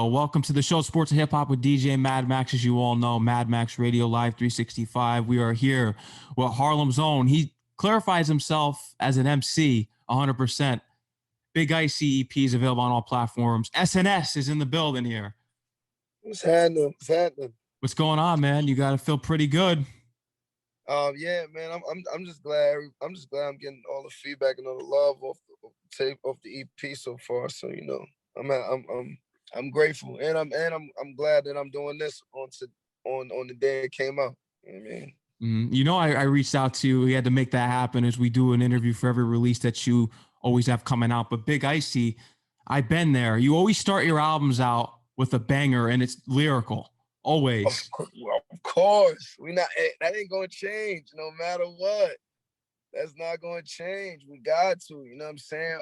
Welcome to the show, Sports and Hip Hop with DJ Mad Max. As you all know, Mad Max Radio Live 365. We are here with Harlem's own. He clarifies himself as an MC 100%. Big ICY EP is available on all platforms. SNS is in the building here. What's happening? What's happening? What's going on, man? You got to feel pretty good. Yeah, man. I'm just glad. I'm just glad I'm getting all the feedback and all the love off the tape, off the EP so far. So I'm grateful, and I'm glad that I'm doing this on the day it came out. You know what I mean? You know, I reached out to you. We had to make that happen as we do an interview for every release that you always have coming out. But Big ICY, I've been there. You always start your albums out with a banger, and it's lyrical. Always. Of course. That ain't gonna change no matter what. That's not gonna change. We got to, you know what I'm saying?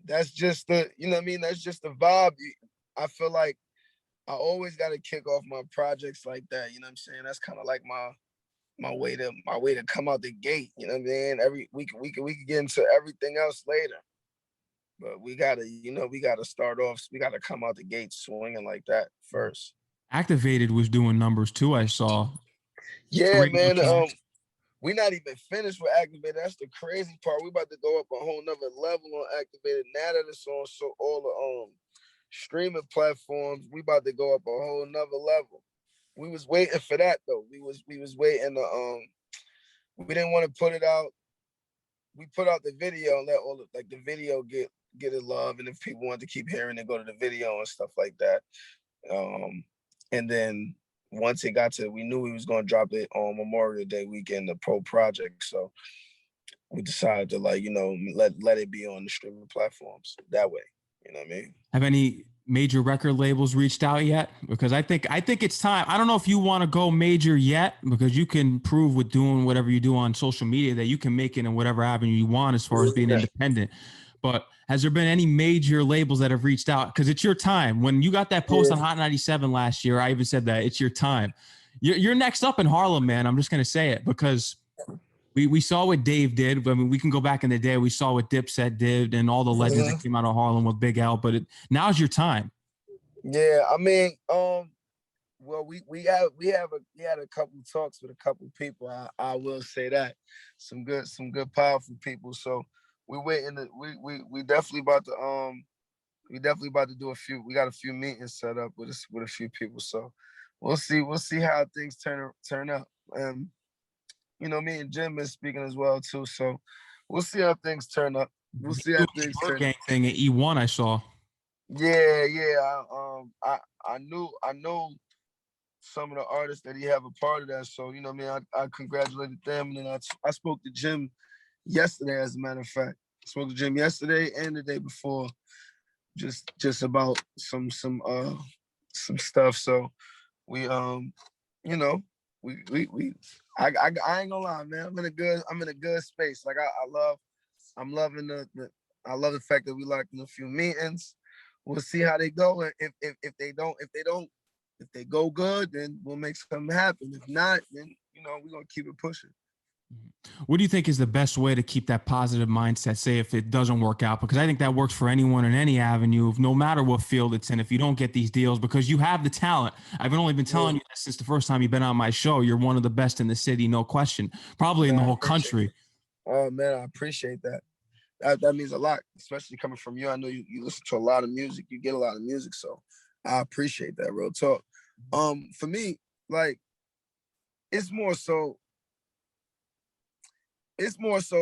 That's just the, you know what I mean? That's just the vibe. I feel like I always gotta kick off my projects like that. You know what I'm saying? That's kind of like my way to come out the gate. You know what I mean? We could get into everything else later. But we gotta start off. We gotta come out the gate swinging like that first. Activated was doing numbers too, I saw. Yeah, man. We're not even finished with Activated. That's the crazy part. We about to go up a whole nother level on Activated. Now that it's on all the streaming platforms, we about to go up a whole nother level. We was waiting for that though. We was waiting to we didn't want to put it out. We put out the video and let all the video get it love, and if people want to keep hearing it, go to the video and stuff like that. And then once it got to, we knew we was going to drop it on Memorial Day weekend, the Pro Project. So we decided to let it be on the streaming platforms that way. You know what I mean? Have any major record labels reached out yet? Because I think it's time. I don't know if you want to go major yet, because you can prove with doing whatever you do on social media that you can make it in whatever avenue you want as far as being independent. But has there been any major labels that have reached out? Because it's your time. When you got that post on Hot 97 last year, I even said that it's your time. You're next up in Harlem, man. I'm just going to say it, because we saw what Dave did. I mean, we can go back in the day. We saw what Dipset did and all the legends that came out of Harlem with Big L. But now's your time. Yeah, I mean, well, we had a couple talks with a couple people. I will say that some good powerful people. So we definitely about to do a few. We got a few meetings set up with a few people. So we'll see how things turn out. You know, me and Jim is speaking as well too. So we'll see how things turn up. We'll see how things turn up. Gang thing at E1 I saw. Yeah. I know some of the artists that he have a part of that. So, you know what I mean? I congratulated them. And then I spoke to Jim yesterday, as a matter of fact. I spoke to Jim yesterday and the day before, just about some stuff. So we you know, I ain't gonna lie, man. I'm in a good space. Like I'm loving the fact that we locked in a few meetings. We'll see how they go. And if they go good, then we'll make something happen. If not, then we're gonna keep it pushing. What do you think is the best way to keep that positive mindset, say if it doesn't work out? Because I think that works for anyone in any avenue, no matter what field it's in. If you don't get these deals, because you have the talent. I've only been telling you this since the first time you've been on my show. You're one of the best in the city, no question. Probably in the whole country. Oh, man, I appreciate that. That means a lot, especially coming from you. I know you listen to a lot of music. You get a lot of music, so I appreciate that, real talk. For me, like, it's more so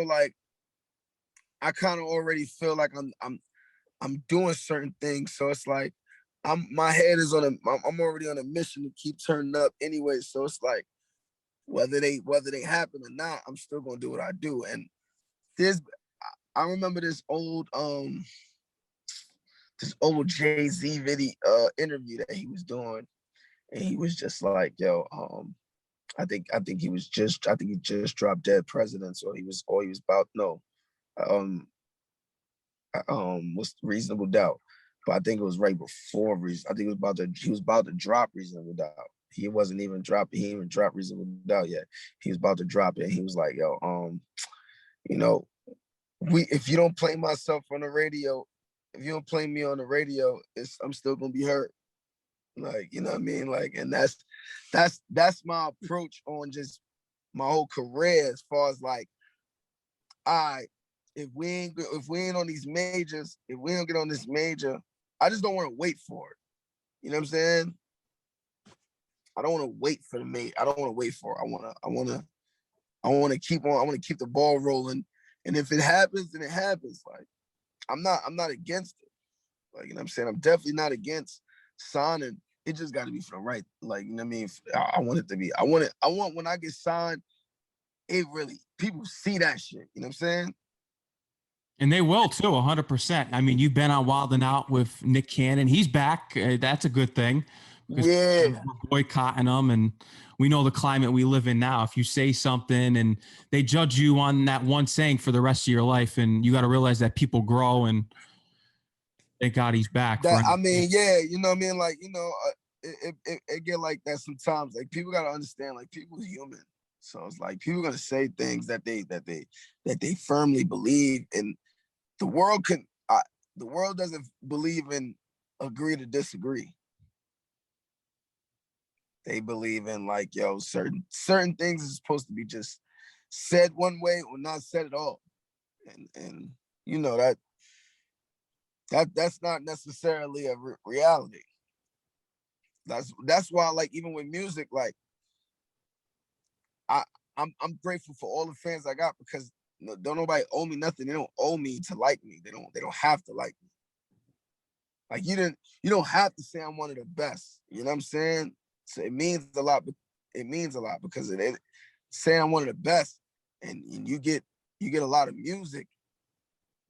like I kind of already feel like I'm doing certain things. So it's like my head is I'm already on a mission to keep turning up anyway. So it's like whether they happen or not, I'm still gonna do what I do. And I remember this old Jay-Z video interview that he was doing, and he was just like, yo, I think he just dropped Dead Presidents, or he was about what's Reasonable Doubt. But I think it was right before I think he was about to drop Reasonable Doubt. He didn't even drop Reasonable Doubt yet. He was about to drop it, and he was like, yo, if you don't play myself on the radio if you don't play me on the radio, I'm still gonna be hurt. Like, you know what I mean? Like, and that's my approach on just my whole career as far as like, all right, if we ain't on these majors, if we don't get on this major, I just don't want to wait for it. You know what I'm saying? I don't want to wait for the major. I don't want to wait for it. I want to keep on. I want to keep the ball rolling. And if it happens, then it happens. Like, I'm not against it. Like, you know what I'm saying? I'm definitely not against signing. It just got to be for the right. Like, you know what I mean? I want it to be. I want when I get signed, it really, people see that shit. You know what I'm saying? And they will too, 100%. I mean, you've been on Wild 'N Out with Nick Cannon. He's back. That's a good thing. Yeah. We're boycotting them, and we know the climate we live in now. If you say something and they judge you on that one saying for the rest of your life, and you got to realize that people grow, and thank God he's back. I mean, yeah, you know what I mean? Like, you know, it get like that sometimes. Like, people got to understand, like, people's human. So it's like people gonna say things that they firmly believe in. The world doesn't believe in agree to disagree. They believe in like, yo, certain things is supposed to be just said one way or not said at all. And you know that's not necessarily a reality. That's why, like, even with music, like I'm grateful for all the fans I got, because don't nobody owe me nothing. They don't owe me to like me. They don't have to like me. Like, you don't have to say I'm one of the best. You know what I'm saying? So it means a lot. It means a lot because saying I'm one of the best, and you get a lot of music,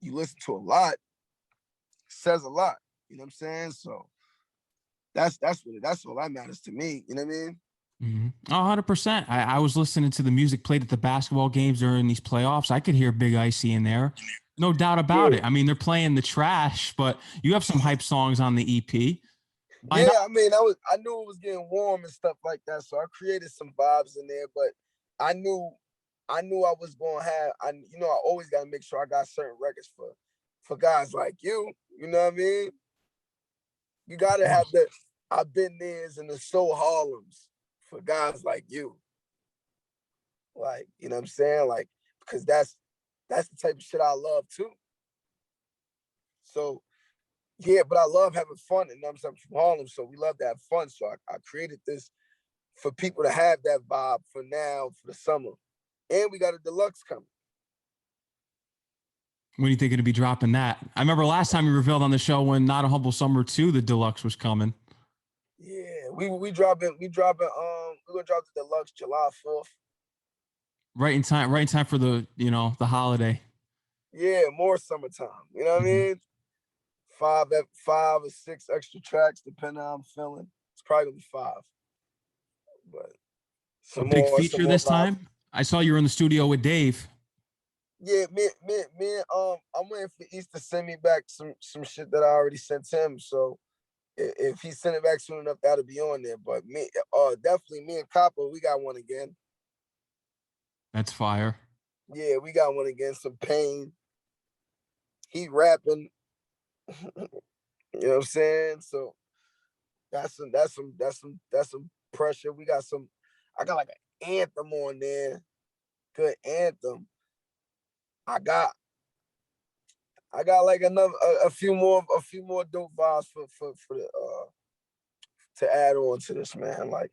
you listen to a lot, says a lot. You know what I'm saying? So that's all that matters to me. You know what I mean? Mm-hmm. 100%. I was listening to the music played at the basketball games during these playoffs. I could hear Big Icy in there. No doubt about it. I mean, they're playing the trash, but you have some hype songs on the EP. Why not? I mean, I knew it was getting warm and stuff like that, so I created some vibes in there. But I knew I was gonna have. I always gotta make sure I got certain records for guys like you. You know what I mean? You gotta have the I've been there's and the So Harlems for guys like you. Like, you know what I'm saying? Like, because that's the type of shit I love too. So yeah, but I love having fun, and I'm from Harlem, so we love to have fun. So I created this for people to have that vibe for now, for the summer. And we got a deluxe coming. When do you think it'll be dropping that? I remember last time you revealed on the show when Not a Humble Summer 2, the deluxe was coming. Yeah, we dropping, we're gonna drop the deluxe July 4th. Right in time for the holiday. Yeah, more summertime. You know what I mean? 5 or 6 extra tracks, depending on how I'm feeling. It's probably gonna be 5. But a big feature this time. I saw you were in the studio with Dave. Yeah, me, I'm waiting for East to send me back some shit that I already sent him. So if he sent it back soon enough, that'll be on there. But definitely me and Copper, we got one again. That's fire. Yeah, we got one again. Some Pain. He rapping. You know what I'm saying? So that's some pressure. We got some. I got like an anthem on there. Good anthem. I got like a few more dope vibes for the to add on to this, man. Like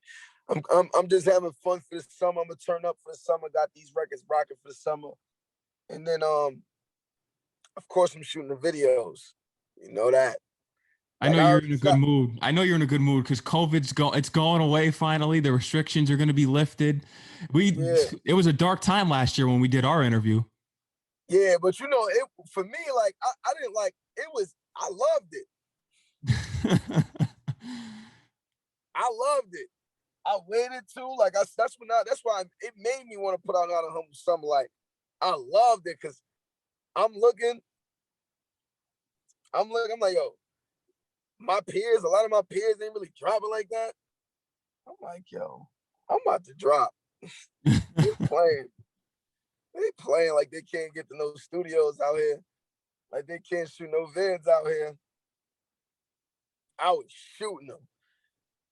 I'm just having fun for the summer. I'm gonna turn up for the summer. Got these records rocking for the summer, and then of course I'm shooting the videos. You know that. I know you're in a good mood. I know you're in a good mood because it's going away finally. The restrictions are going to be lifted. It was a dark time last year when we did our interview. Yeah, but for me, like I didn't like it. I loved it. I loved it. I waited too. Like that's why it made me want to put out another Humble Summer. Like I loved it because I'm looking. I'm like, yo, a lot of my peers ain't really dropping like that. I'm like, yo, I'm about to drop. They playing like they can't get to no studios out here. Like they can't shoot no Vans out here. I was shooting them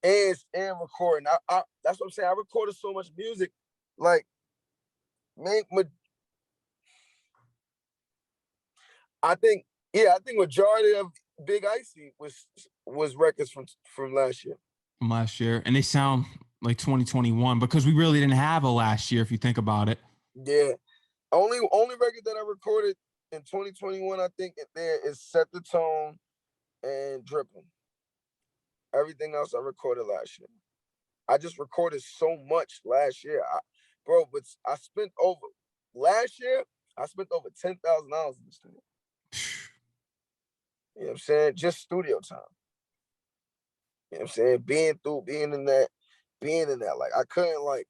and recording. I that's what I'm saying. I recorded so much music, like man. I think majority of Big Icy was records from last year. From last year, and they sound like 2021 because we really didn't have a last year if you think about it. Yeah, only record that I recorded in 2021, I think there is Set the Tone and Dripping. Everything else I recorded last year. I just recorded so much last year, but I spent over last year. I spent over $10,000 in the studio. You know what I'm saying? Just studio time. You know what I'm saying? Being in that. Like I couldn't like.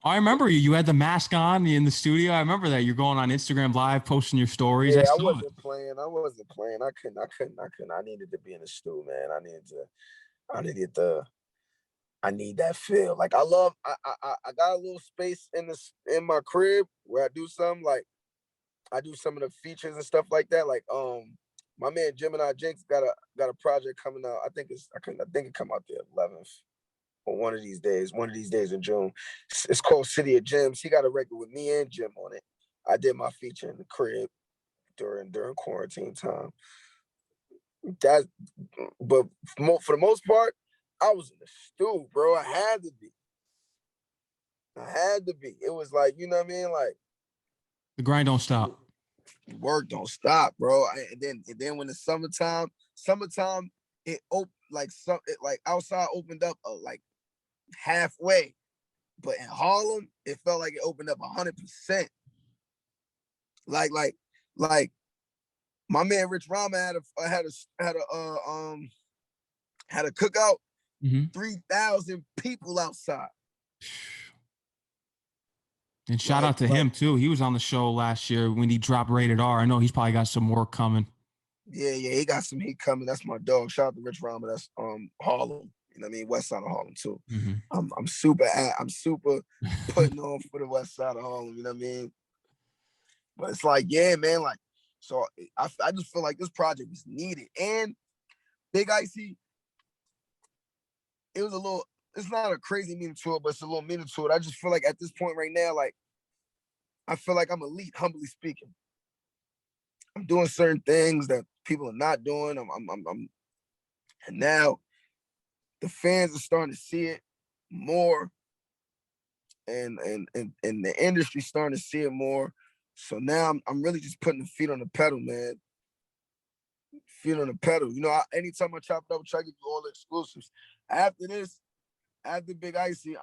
I remember you had the mask on in the studio. I remember that you're going on Instagram Live, posting your stories. Yeah, I wasn't playing. I couldn't. I needed to be in the studio, man. I need that feel. Like I got a little space in my crib where I do something like I do some of the features and stuff like that. Like my man Gemini Jinx got a project coming out. I think it come out the 11th or one of these days in June. It's called City of Gems. He got a record with me and Jim on it. I did my feature in the crib during quarantine time. But for the most part, I was in the stew, bro. I had to be. It was like, you know what I mean? Like the grind don't stop. Work don't stop, bro. And then when the summertime, it outside opened up like halfway, but in Harlem, it felt like it opened up 100%. Like my man Rich Rama had a cookout, 3,000 people outside. And shout out to him too. He was on the show last year when he dropped Rated R. I know he's probably got some more coming. Yeah, he got some heat coming. That's my dog. Shout out to Rich Rama. That's Harlem. You know what I mean? West side of Harlem too. I'm super putting on for the west side of Harlem. You know what I mean? But it's like, yeah, man. Like, so I just feel like this project was needed. And Big Icy, it was a little. It's not a crazy meaning to it, but it's a little meaning to it. I just feel like at this point right now, like I feel like I'm elite, humbly speaking. I'm doing certain things that people are not doing. And now the fans are starting to see it more, and the industry starting to see it more. So now I'm really just putting the feet on the pedal, man. Feet on the pedal. You know, anytime I chop it up, I try to give you all the exclusives. After Big Icy,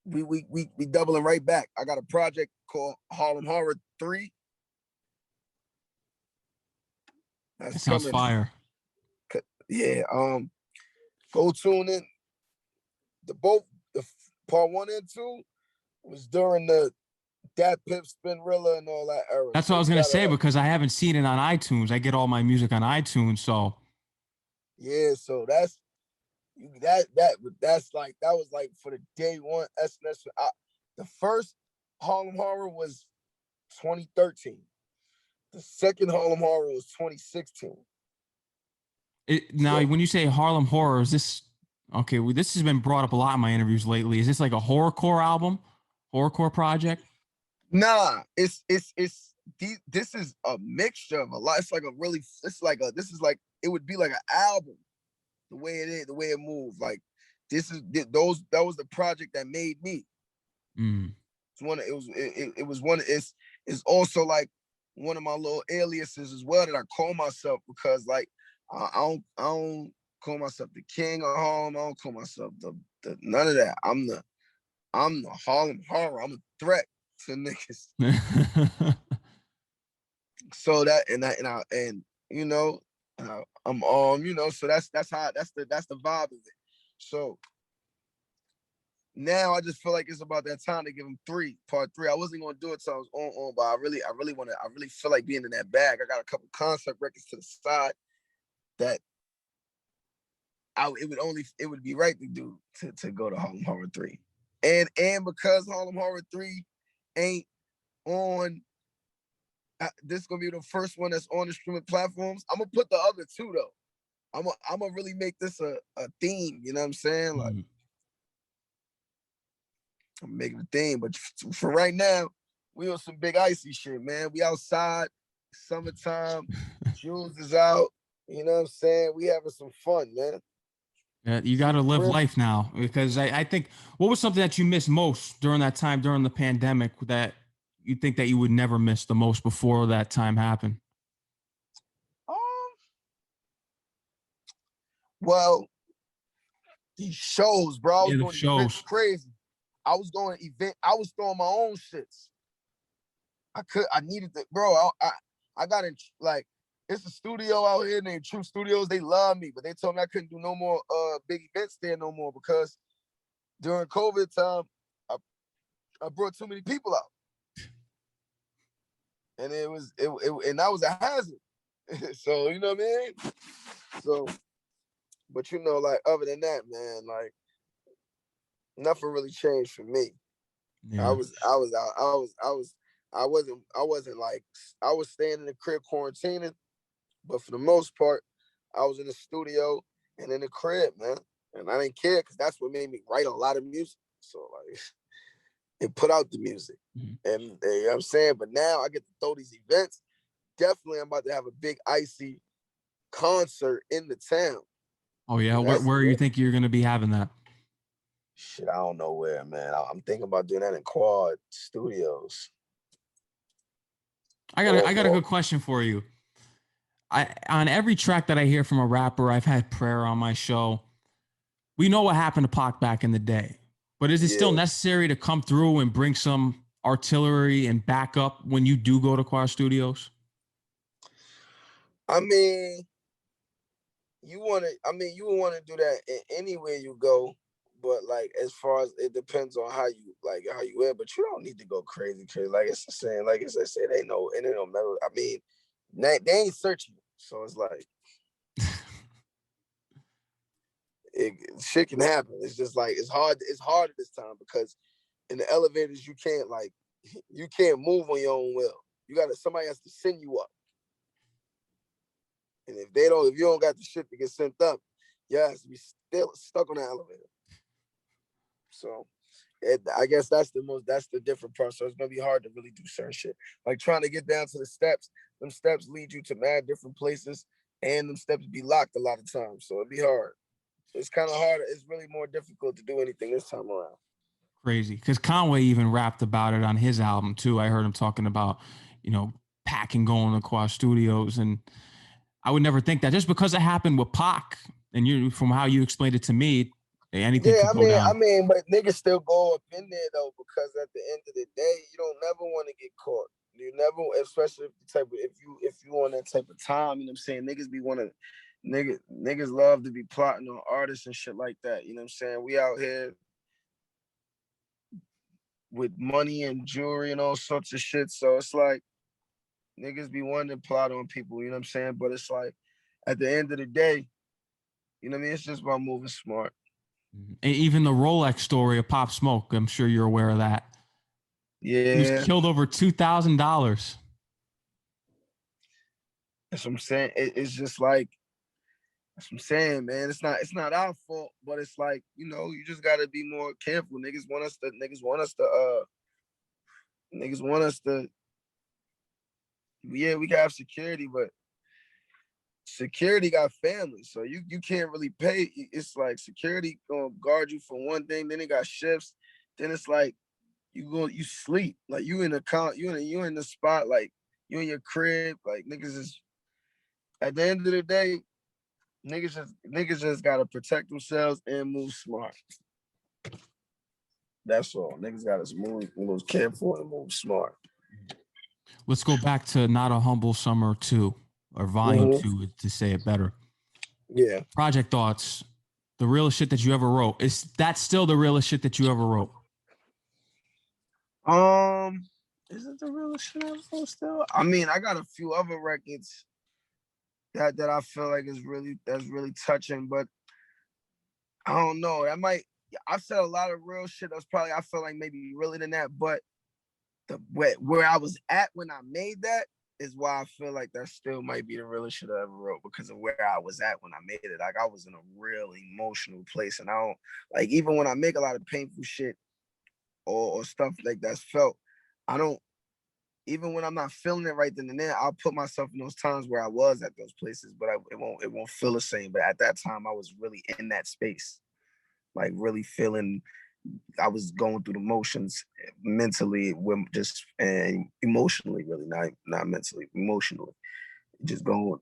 we doubling right back. I got a project called Harlem Horror 3. That sounds fire. Yeah. Go tune in. The part 1 and 2 was during the Dat Pip Spinrilla and all that era. That's what I was gonna say because I haven't seen it on iTunes. I get all my music on iTunes, so yeah. So that was like for the day one SNS. The first Harlem Horror was 2013. The second Harlem Horror was 2016. Now, when you say Harlem Horror, is this okay? Well, this has been brought up a lot in my interviews lately. Is this like a horrorcore album, horrorcore project? Nah, this is a mixture of a lot. It's like it would be like an album. The way it is, the way it moves, like that was the project that made me. It's also like one of my little aliases as well that I call myself because like I don't call myself the king of Harlem. I don't call myself the none of that. I'm the Harlem Horror. I'm a threat to niggas. So that and you know I'm you know, so that's the vibe of it. So now I just feel like it's about that time to give him part 3. I wasn't gonna do it till I was on, but I really feel like being in that bag. I got a couple concept records to the side that it would be right to do to go to Harlem Horror 3. And because Harlem Horror 3 ain't on this is gonna be the first one that's on the streaming platforms. I'm gonna put the other two though. I'm gonna really make this a theme. You know what I'm saying? Like, I'm making a theme. But for right now, we on some Big Icy shit, man. We outside, summertime. Jules is out. You know what I'm saying? We having some fun, man. Yeah, you got to live life now, because I think, what was something that you missed most during that time, during the pandemic, that you think that you would never miss the most before that time happened? Well, these shows, bro. I was doing shows. Crazy. I was going to event. I was throwing my own shits. I needed to, bro. I got in, like, it's a studio out here named True Studios. They love me, but they told me I couldn't do no more big events there no more, because during COVID time, I brought too many people out, and and that was a hazard. So you know what I mean. So, but you know, like, other than that, man, like, nothing really changed for me. Yeah. I wasn't like, I was staying in the crib quarantining, but for the most part, I was in the studio and in the crib, man. And I didn't care, because that's what made me write a lot of music. So, like, and put out the music. And you know what I'm saying? But now I get to throw these events. Definitely, I'm about to have a Big Icy concert in the town. Oh, yeah? Where you think you're going to be having that? Shit, I don't know where, man. I'm thinking about doing that in Quad Studios. I got a good question for you. On every track that I hear from a rapper, I've had Prayer on my show. We know what happened to Pac back in the day, but is it still necessary to come through and bring some artillery and backup when you do go to Quad Studios? I mean, you want to do that anywhere you go, but, like, as far as, it depends on how you in, but you don't need to go crazy. Like it's the saying, like as I said, they know, and it don't matter. I mean, they ain't searching, so it's like, shit can happen. It's just like, it's hard at this time, because in the elevators you can't move on your own will. Somebody has to send you up. And if you don't got the shit to get sent up, you have to be still stuck on the elevator. So I guess that's the different part. So it's gonna be hard to really do certain shit. Like trying to get down to the steps. Them steps lead you to mad different places, and them steps be locked a lot of times. So it'd be hard. It's kind of hard. It's really more difficult to do anything this time around. Crazy, because Conway even rapped about it on his album too. I heard him talking about, packing, going to Quad Studios, and I would never think that, just because it happened with Pac, and from how you explained it to me, anything could go down. I mean, but niggas still go up in there though, because at the end of the day, you don't never want to get caught. You never, especially if you on that type of time, you know what I'm saying? Niggas love to be plotting on artists and shit like that. You know what I'm saying? We out here with money and jewelry and all sorts of shit. So it's like, niggas be wanting to plot on people, you know what I'm saying? But it's like, at the end of the day, you know what I mean? It's just about moving smart. Even the Rolex story of Pop Smoke, I'm sure you're aware of that. Yeah. He was killed over $2,000. That's what I'm saying. It's just like, that's what I'm saying, man. It's not our fault, but it's like, you just gotta be more careful. Niggas want us to yeah, we can have security, but security got families, so you can't really pay. It's like security gonna guard you for one thing, then they got shifts, then it's like you sleep, like you in the spot, like you in your crib, like niggas is, at the end of the day, niggas just gotta protect themselves and move smart. That's all. Niggas gotta move careful and move smart. Let's go back to Not a Humble Summer 2, or Volume 2, to say it better. Yeah. Project Thoughts, the realest shit that you ever wrote. Is that still the realest shit that you ever wrote? Is it the realest shit I ever wrote still? I mean, I got a few other records that I feel like that's really touching, but I don't know. I've said a lot of real shit that's probably, I feel like maybe realer than that, but where I was at when I made that is why I feel like that still might be the realest shit I ever wrote, because of where I was at when I made it. Like I was in a real emotional place, and I don't like, even when I make a lot of painful shit or stuff like that's felt, I don't, even when I'm not feeling it right then and there, I'll put myself in those times where I was at those places, but it won't feel the same. But at that time, I was really in that space, like really feeling. I was going through the motions mentally, just and emotionally, really not mentally, emotionally, just going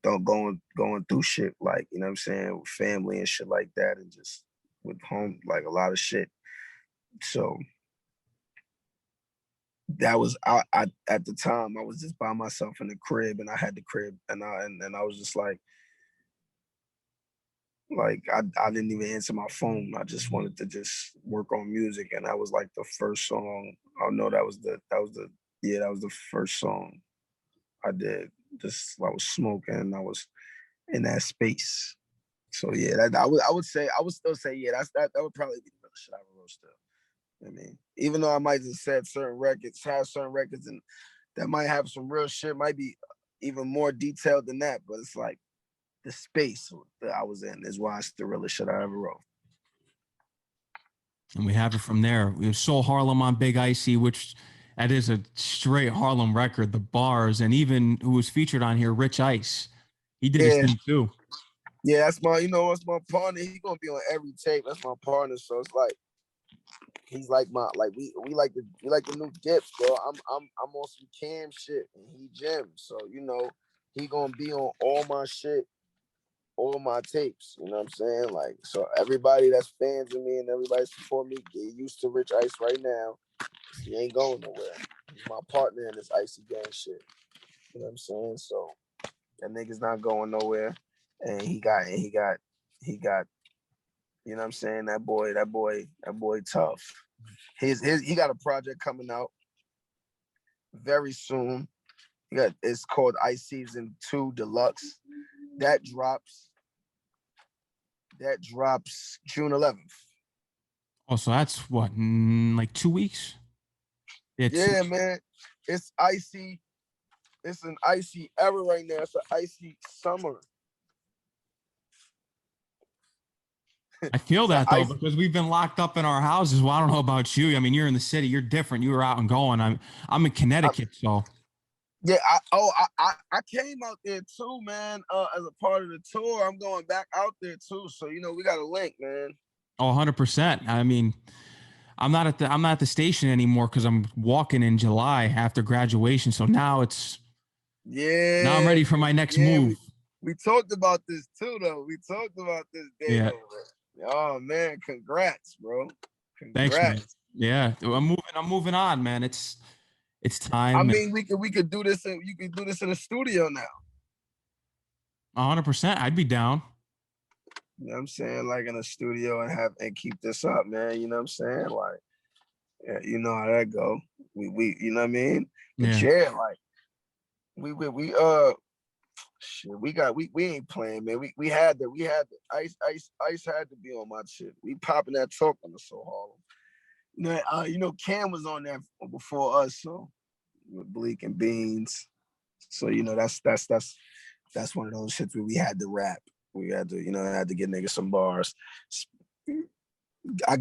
through shit, like, you know what I'm saying, with family and shit like that, and just with home, like a lot of shit. So that was I at the time I was just by myself in the crib, and I had the crib, and I was just like I didn't even answer my phone. I just wanted to just work on music, and that was like the first song. Oh no, that was the first song I did. Just I was smoking, and I was in that space. So yeah, I would still say yeah, that would probably be the shit I ever wrote still. I mean, even though I might just have certain records, and that might have some real shit, might be even more detailed than that, but it's like the space that I was in is why it's the realest shit I ever wrote. And we have it from there. We saw Harlem on Big ICY, which that is a straight Harlem record, the bars, and even who was featured on here, Rich Ice. He did his thing too. Yeah, that's that's my partner. He's gonna be on every tape. That's my partner. So it's like he's like we like the new dips, bro. I'm on some Cam shit, and he Jim. So he gonna be on all my shit, all my tapes. You know what I'm saying? Like, so everybody that's fans of me and everybody support me, get used to Rich Ice right now. He ain't going nowhere. He's my partner in this ICY Gang shit. You know what I'm saying? So that nigga's not going nowhere. And he got, you know what I'm saying? That boy tough. He got a project coming out very soon. It's called ICY 2 Deluxe. That drops June 11th. Oh, so that's what, like 2 weeks? Yeah, man. It's icy. It's an icy era right now. It's an icy summer. I feel that though, because we've been locked up in our houses. Well, I don't know about you. I mean, you're in the city. You're different. You were out and going. I'm in Connecticut, so. Yeah, I came out there too, man. As a part of the tour, I'm going back out there too. So we got a link, man. Oh, 100%. I mean, I'm not at the station anymore because I'm walking in July after graduation. So now now I'm ready for my next move. We talked about this too, though. We talked about this day. Yeah. Oh man, congrats, bro. Congrats. Thanks, man. Yeah, I'm moving on, man. It's time. I mean, we could do this. You could do this in a studio now. 100%. I'd be down. You know what I'm saying? Like in a studio and keep this up, man. You know what I'm saying? Like, yeah, you know how that go. We you know what I mean? But yeah, like we ain't playing, man. We had the Ice had to be on my shit. We popping that talk on the So Harlem. Cam was on there before us, so with Bleak and Beans. So that's one of those shits where we had to rap. We had to, had to get niggas some bars. I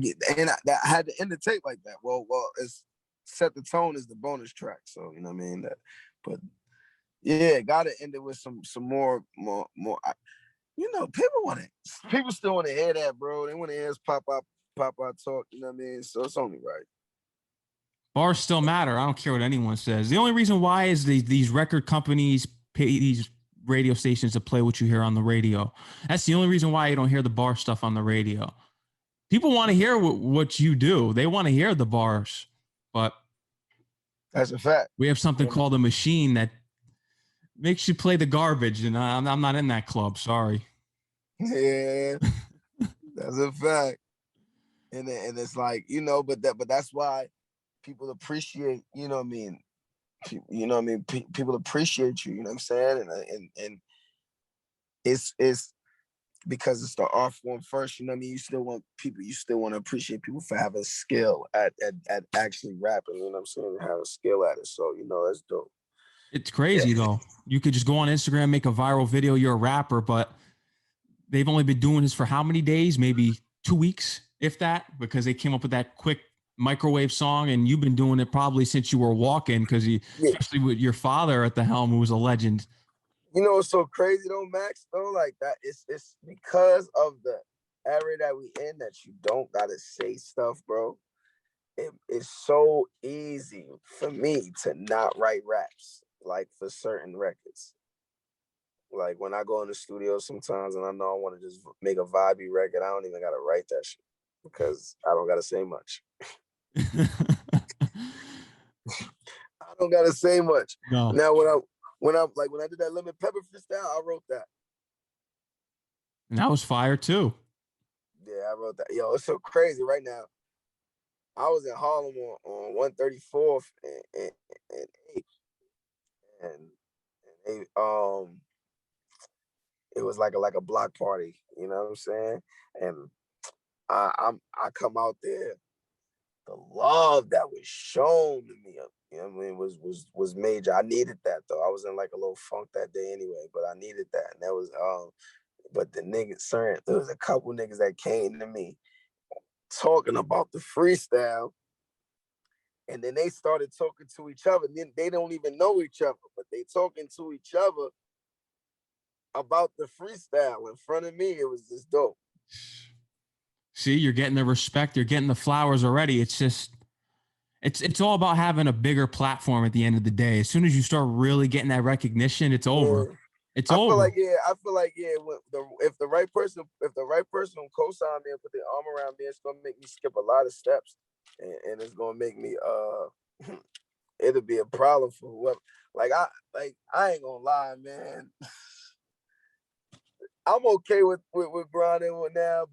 had to end the tape like that. Well, it's set the tone as the bonus track. So you know what I mean. But yeah, gotta end it with some more. People still want to hear that, bro. They want to hear us pop out talk. You know what I mean. So it's only right. Bars still matter. I don't care what anyone says. The only reason why is these record companies pay these radio stations to play what you hear on the radio. That's the only reason why you don't hear the bar stuff on the radio. People want to hear what you do. They want to hear the bars, but that's a fact. We have something called a machine that makes you play the garbage, and I'm not in that club. Sorry. Yeah, that's a fact. And it's like, but that's why people appreciate, you know what I mean? You know what I mean? People appreciate you, you know what I'm saying? And it's because it's the art form first, you know what I mean? You still want to appreciate people for having skill at actually rapping, you know what I'm saying? Have a skill at it. So, that's dope. It's crazy though. You could just go on Instagram, make a viral video. You're a rapper, but they've only been doing this for how many days? Maybe 2 weeks, if that, because they came up with that quick microwave song, and you've been doing it probably since you were walking, because especially with your father at the helm, who was a legend. You know what's so crazy though, Max? Though, like that, it's because of the era that we in that you don't gotta say stuff, bro. It's so easy for me to not write raps, like for certain records. Like when I go in the studio sometimes and I know I want to just make a vibey record, I don't even gotta write that shit because I don't gotta say much. I don't gotta say much. No. Now when I did that Lemon Pepper freestyle, I wrote that. And that was fire too. Yeah, I wrote that. Yo, it's so crazy right now. I was in Harlem on 134th and 8th. And it was like a block party, you know what I'm saying? And I come out there, the love that was shown to me, you know what I mean, was major. I needed that though. I was in like a little funk that day anyway, but I needed that. And that was but the niggas, there was a couple niggas that came to me talking about the freestyle. And then they started talking to each other. Then they don't even know each other, but they talking to each other about the freestyle in front of me. It was just dope. See, you're getting the respect, you're getting the flowers already. It's just, it's all about having a bigger platform at the end of the day. As soon as you start really getting that recognition, it's over. It's over. I feel like if the right person co-sign me and put their arm around me, it's gonna make me skip a lot of steps, and it's gonna make me it'll be a problem for whoever. I ain't gonna lie, man. I'm okay with grinding now,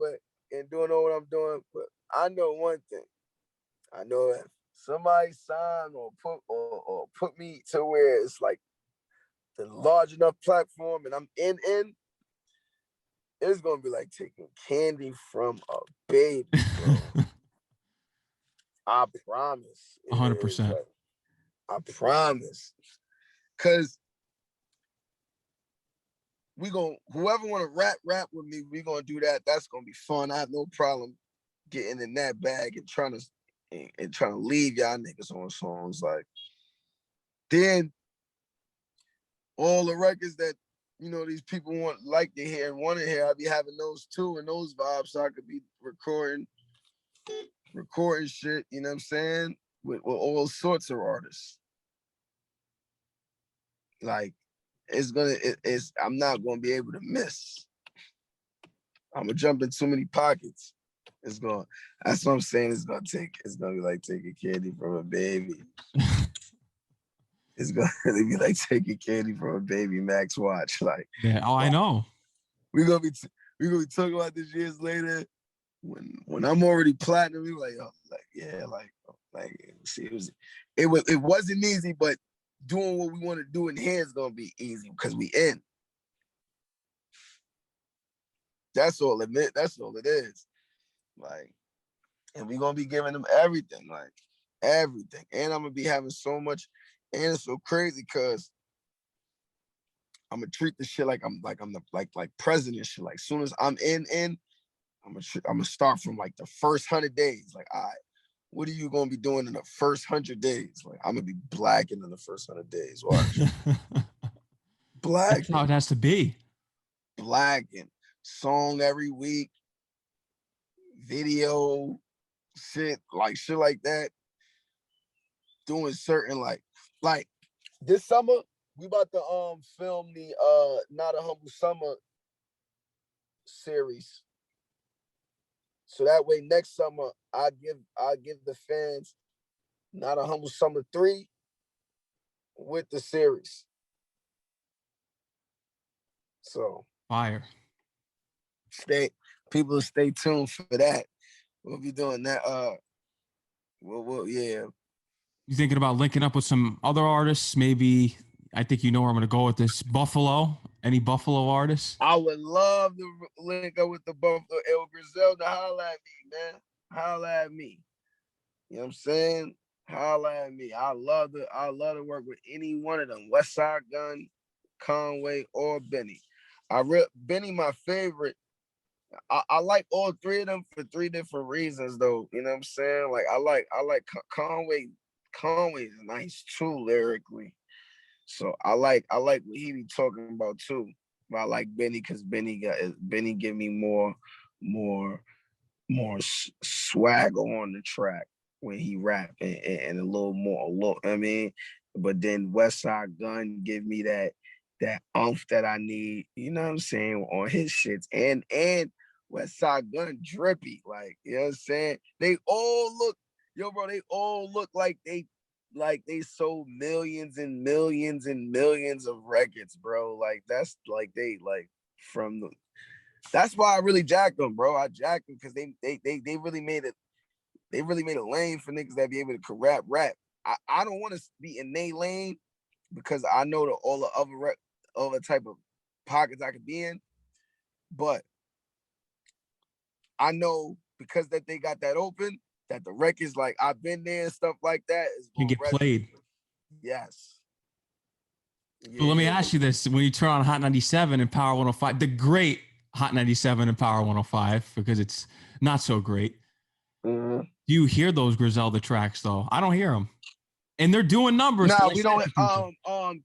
and doing all what I'm doing. But I know one thing. I know if somebody sign or put me to where it's like the large enough platform and I'm in, it's gonna be like taking candy from a baby, bro. I promise. 100%. Like, I promise. Cause whoever want to rap with me, we gonna do that. That's gonna be fun. I have no problem getting in that bag and trying to leave y'all niggas on songs. Like, then all the records that these people like to hear and want to hear, I'll be having those too and those vibes, so I could be recording shit. You know what I'm saying? With all sorts of artists. Like, I'm not gonna be able to miss. I'm gonna jump in too many pockets. That's what I'm saying. It's gonna be like taking candy from a baby. It's gonna be like taking candy from a baby. Max, watch. Like, yeah. Oh, I know. We're gonna be talking about this years later when I'm already platinum. We like, see, it wasn't easy, but doing what we want to do in here is gonna be easy because we in. That's all it is. Like, and we're gonna be giving them everything, like everything. And I'm gonna be having so much, and it's so crazy because I'm gonna treat this shit like I'm the president shit. Like, soon as I'm in, I'm gonna start from like the first 100 days. Like, all right, what are you gonna be doing in the first 100 days? Like, I'm gonna be blacking in the first 100 days. Watch. Blacking. That's how it has to be. Blacking. Song every week. Video shit like that. Doing certain like this summer, we about to film the Not a Humble Summer series. So that way next summer I give the fans Not a Humble Summer 3 with the series. So fire. People stay tuned for that. We'll be doing that. Yeah. You thinking about linking up with some other artists? Maybe, I think you know where I'm gonna go with this. Buffalo. Any Buffalo artists? I would love to link up with the Buffalo. El Griselda, holla at me, man. Holla at me. You know what I'm saying? Holla at me. I love to work with any one of them. Westside Gun, Conway, or Benny. Benny my favorite. I like all three of them for three different reasons though. You know what I'm saying? Like I like Conway. Conway is nice too lyrically. So I like what he be talking about too. But I like Benny because Benny give me more swagger on the track when he rap and a little more. I mean, but then Westside Gun give me that oomph that I need. You know what I'm saying on his shits and Westside Gun drippy. Like you know what I'm saying. They all look bro. They all look like they sold millions and millions and millions of records, bro. Like that's like they like from the. That's why I really jacked them, bro. I jacked them because they really made it. They really made a lane for niggas that be able to rap. I don't want to be in they lane because I know all the other type of pockets I could be in, but I know because that they got that open that the records like I've been there and stuff like that is can get played. Yes. Yeah, but let me ask you this: when you turn on Hot 97 and Power 105, the great Hot 97 and Power 105, because it's not so great. Do you hear those Griselda tracks though? I don't hear them, and they're doing numbers. Nah, we don't.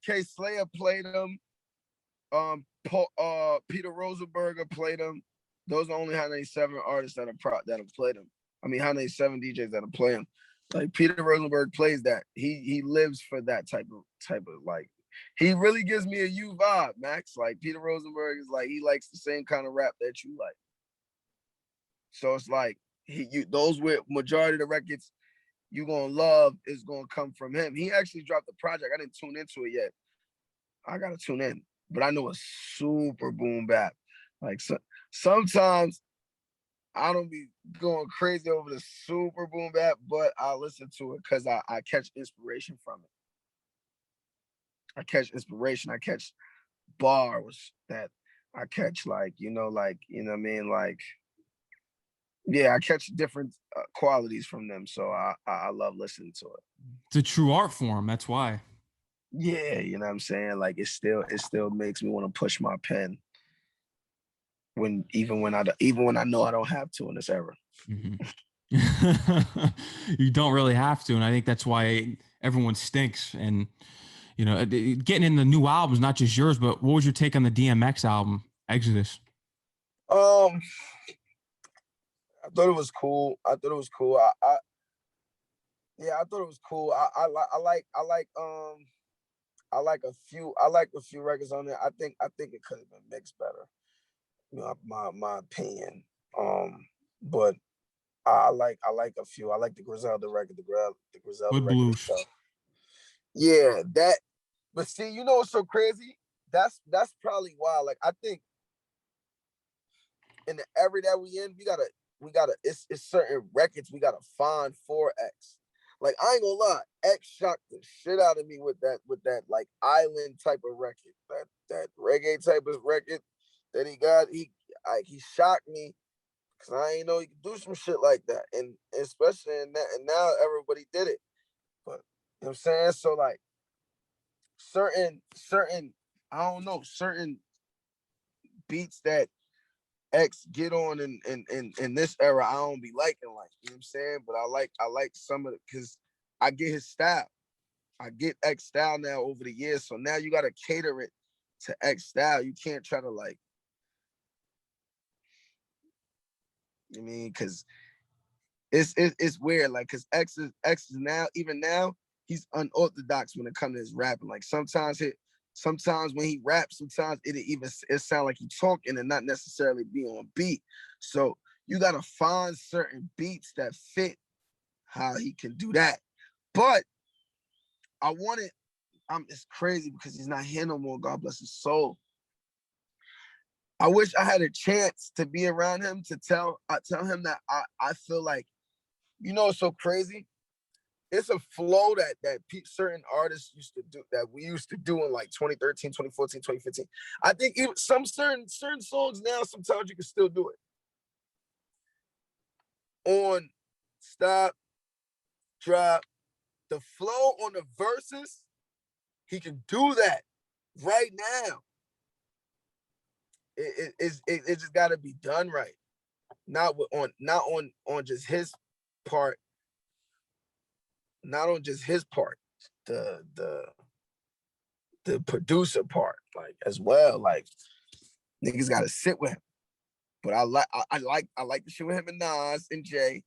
K Slayer played them. Peter Rosenberger played them. Those are only Hot 97 artists that have played them. I mean, Hot 97 DJs that have played them. Like Peter Rosenberg plays that. He lives for that type of like. He really gives me a U vibe, Max. Like Peter Rosenberg is like he likes the same kind of rap that you like. So it's like those with majority of the records you gonna love is gonna come from him. He actually dropped the project. I didn't tune into it yet. I gotta tune in, but I know it's super boom bap. Like sometimes I don't be going crazy over the super boom bap, but I listen to it because I catch inspiration from it. I catch inspiration. I catch bars that I catch like, you know what I mean? Like, yeah, I catch different qualities from them. So I love listening to it. It's a true art form. That's why. Yeah, you know what I'm saying? Like it still makes me want to push my pen even when I know I don't have to in this era. Mm-hmm. You don't really have to, and I think that's why everyone stinks. And you know, getting in the new albums, not just yours, but what was your take on the DMX album, Exodus? I thought it was cool. I thought it was cool. I thought it was cool. I like a few records on there. I think it could have been mixed better. You know, my opinion. But I like a few. I like the Griselda record, the Griselda With record blues. stuff. Yeah, that. But see, you know what's so crazy? That's probably why. Like I think in the era that we in, we gotta. It's certain records we gotta find for X. Like I ain't gonna lie, X shocked the shit out of me with that like island type of record, that reggae type of record that he got. He shocked me because I ain't know he could do some shit like that, and especially in that. And now everybody did it. But you know what I'm saying? So like certain I don't know certain beats that X get on in this era, I don't be liking, like, you know what I'm saying? But I like some of it because I get his style. I get X style now over the years. So now you gotta cater it to X style. You can't try to like, I mean, because it's weird, like because X is now, even now, he's unorthodox when it comes to his rapping. Like sometimes when he raps, sometimes it sound like he's talking and not necessarily be on beat. So you gotta find certain beats that fit how he can do that. But it's crazy because he's not here no more. God bless his soul. I wish I had a chance to be around him to tell him that I feel like, you know, it's so crazy. It's a flow that certain artists used to do, that we used to do in like 2013, 2014, 2015. I think even some certain songs now, sometimes you can still do it. On, stop, drop, the flow on the verses, he can do that right now. It just got to be done right. Not on just his part. Not on just his part. The producer part, like as well. Like niggas got to sit with him. But I like the shit with him and Nas and Jay.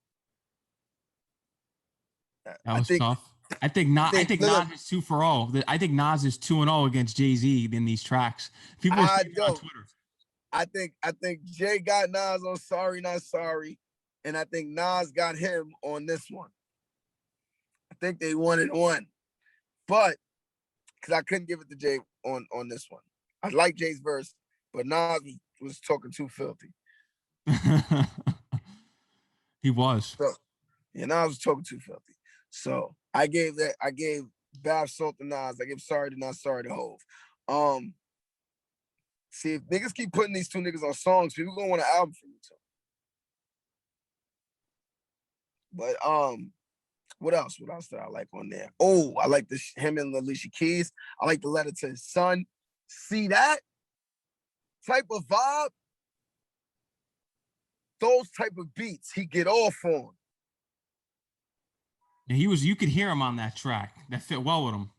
That was tough. I think Nas is 2-0. I think Nas is 2-0 against Jay-Z in these tracks. People are saying on Twitter. I think Jay got Nas on Sorry Not Sorry, and I think Nas got him on this one. I think they 1-1, but because I couldn't give it to Jay on this one. I like Jay's verse, but Nas was talking too filthy. He was. So, yeah, Nas was talking too filthy. So I gave Bath Salt to Nas. I gave Sorry to Nas, Sorry to Hove. See, if niggas keep putting these two niggas on songs, people gonna want an album from you too. But what else? What else did I like on there? Oh, I like him and Alicia Keys. I like the letter to his son. See that type of vibe? Those type of beats he get off on. And you could hear him on that track. That fit well with him.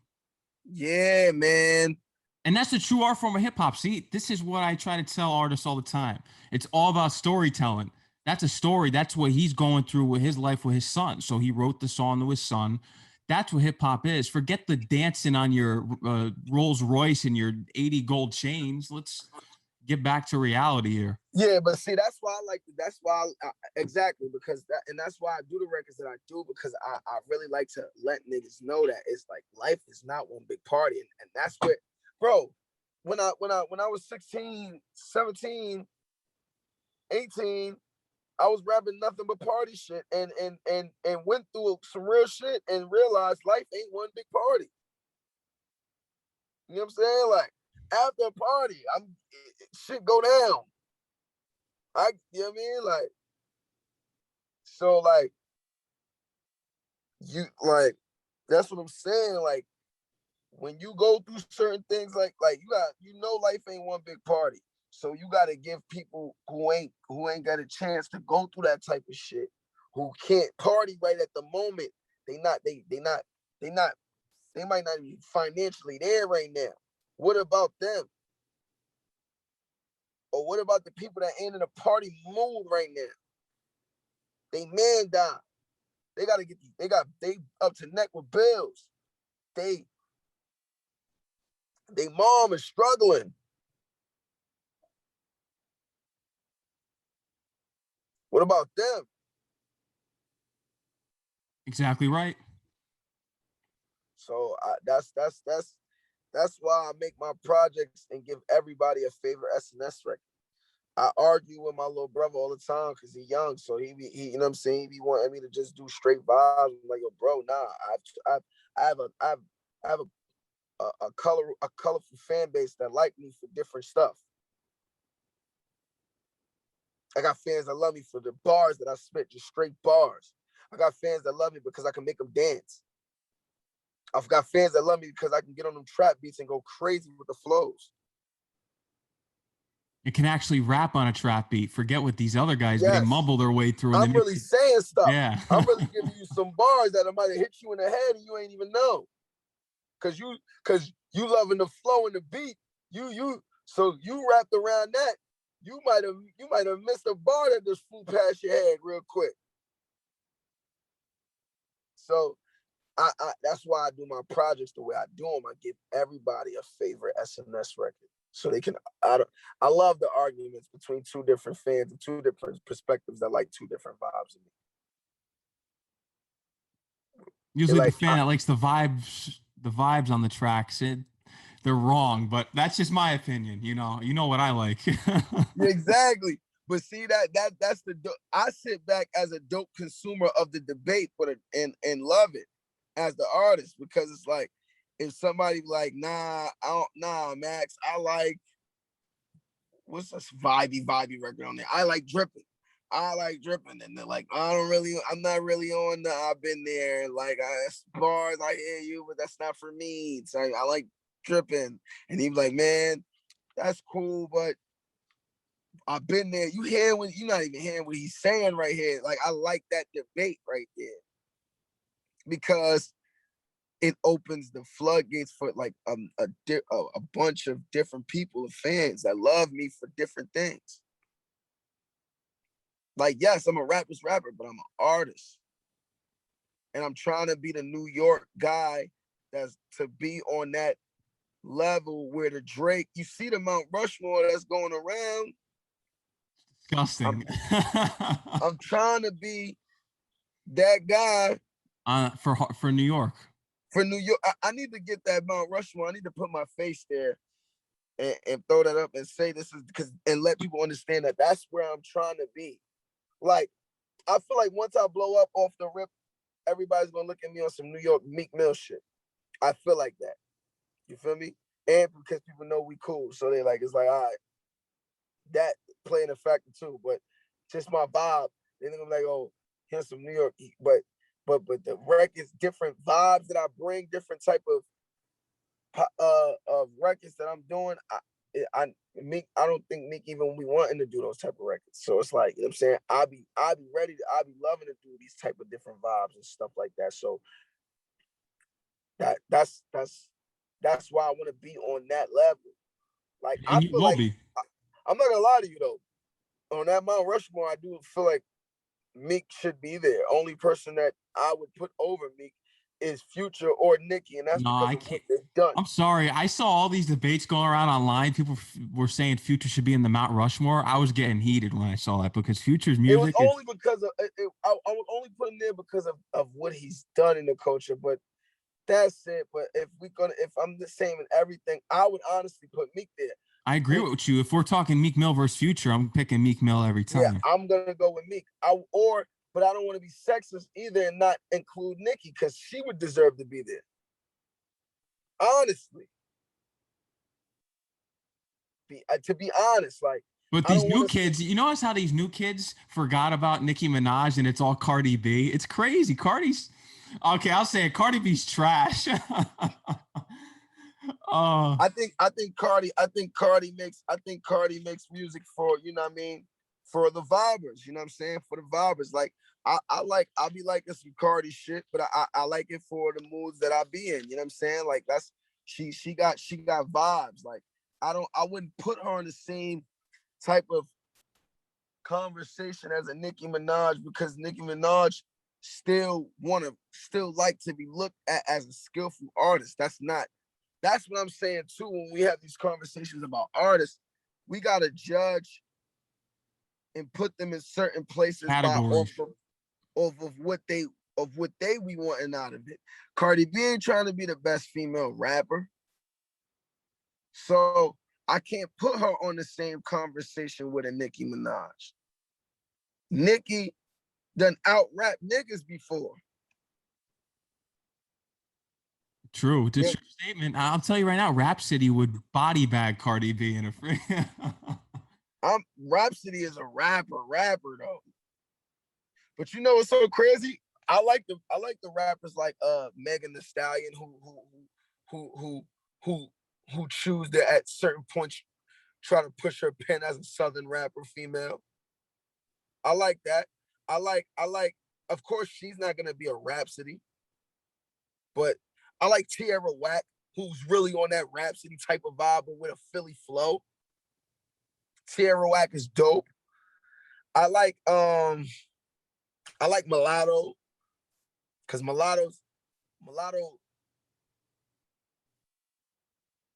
Yeah, man. And that's the true art form of hip hop. See, this is what I try to tell artists all the time. It's all about storytelling. That's a story. That's what he's going through with his life with his son. So he wrote the song to his son. That's what hip hop is. Forget the dancing on your Rolls Royce and your 80 gold chains. Let's get back to reality here. Yeah, but see, that's why I like. That's why exactly because that's why I do the records that I do, because I really like to let niggas know that it's like life is not one big party, and that's what, bro. When I was 16, 17, 18, I was rapping nothing but party shit, and went through some real shit and realized life ain't one big party. You know what I'm saying? Like after a party, shit go down. You know what I mean? Like, so like, that's what I'm saying. Like, when you go through certain things, like life ain't one big party. So you got to give people who ain't got a chance to go through that type of shit, who can't party right at the moment. They might not be financially there right now. What about them? Or what about the people that ain't in a party mood right now? They man died. They up to neck with bills. They mom is struggling. What about them? Exactly right. So that's why I make my projects and give everybody a favorite SNS record. I argue with my little brother all the time because he's young, so he you know what I'm saying, he be wanting me to just do straight vibes. I'm like, yo, bro, nah. I have a colorful fan base that like me for different stuff. I got fans that love me for the bars that I spit, just straight bars. I got fans that love me because I can make them dance. I've got fans that love me because I can get on them trap beats and go crazy with the flows. It can actually rap on a trap beat. Forget what these other guys do. They mumble their way through. I'm really saying stuff. Yeah. I'm really giving you some bars that might have hit you in the head and you ain't even know. Cause you loving the flow and the beat. So you wrapped around that. You might have missed a bar that just flew past your head real quick. So I that's why I do my projects the way I do them. I give everybody a favorite SNS record. So they can, I love the arguments between two different fans and two different perspectives that like two different vibes of me. Usually the fan that likes the vibes on the tracks, they're wrong, but that's just my opinion. You know what I like. Exactly. But see that's I sit back as a dope consumer of the debate, and love it as the artist, because it's like, if somebody like, nah, Max, I like, what's this vibey record on there? I like Drippin'. I like dripping, and they're like, I'm not really on the I've been there. Like, as far as I hear you, but that's not for me. So I like dripping. And he was like, man, that's cool, but I've been there. You're not even hearing what he's saying right here. Like, I like that debate right there because it opens the floodgates for like a bunch of different people and fans that love me for different things. Like, yes, I'm a rapper's rapper, but I'm an artist. And I'm trying to be the New York guy that's to be on that level where the Drake, you see the Mount Rushmore that's going around. Disgusting. I'm trying to be that guy. For New York. For New York, I need to get that Mount Rushmore. I need to put my face there and throw that up and say this is because and let people understand that that's where I'm trying to be. Like, I feel like once I blow up off the rip, everybody's gonna look at me on some New York Meek Mill shit. I feel like that. You feel me? And because people know we cool, so they like it's like, all right, that playing a factor too. But just my vibe, they're gonna be like, oh, here's some New York, but the records, different vibes that I bring, different type of records that I'm doing. I don't think Meek even be wanting to do those type of records. So it's like, you know what I'm saying? I'll be ready I'll be loving to do these type of different vibes and stuff like that. So that's why I want to be on that level. Like, And you will be. I'm not gonna lie to you though. On that Mount Rushmore, I do feel like Meek should be there. Only person that I would put over Meek is Future or Nicki, and that's because of what they've done. I'm sorry. I saw all these debates going around online. People were saying Future should be in the Mount Rushmore. I was getting heated when I saw that because Future's music. It was only because of I was only putting there because of what he's done in the culture. But that's it. But if I'm the same in everything, I would honestly put Meek there. I agree with you. If we're talking Meek Mill versus Future, I'm picking Meek Mill every time. Yeah, I'm gonna go with Meek. But I don't want to be sexist either and not include Nicki because she would deserve to be there. Honestly, to be honest, like. But these new kids, you notice how these new kids forgot about Nicki Minaj and it's all Cardi B. It's crazy. Cardi's okay. I'll say it. Cardi B's trash. I think Cardi makes music for, you know what I mean, for the vibers, you know what I'm saying? For the vibers. Like I'll be liking some Cardi shit, but I like it for the moods that I be in, you know what I'm saying? Like that's she got vibes. Like I wouldn't put her in the same type of conversation as a Nicki Minaj because Nicki Minaj still like to be looked at as a skillful artist. That's what I'm saying too. When we have these conversations about artists, we gotta judge and put them in certain places off of what they be wanting out of it. Cardi B ain't trying to be the best female rapper, so I can't put her on the same conversation with a Nicki Minaj. Nicki done out rap niggas before. True. It's a true statement. I'll tell you right now, Rhapsody would body bag Cardi B in a free. Rhapsody is a rapper though. But you know what's so crazy? I like the rappers like Megan Thee Stallion who choose to at certain points try to push her pen as a Southern rapper female. I like that. I like. Of course, she's not gonna be a Rhapsody, but I like Tierra Whack, who's really on that Rhapsody type of vibe, but with a Philly flow. Tierra Whack is dope. I like Mulatto, because Mulatto,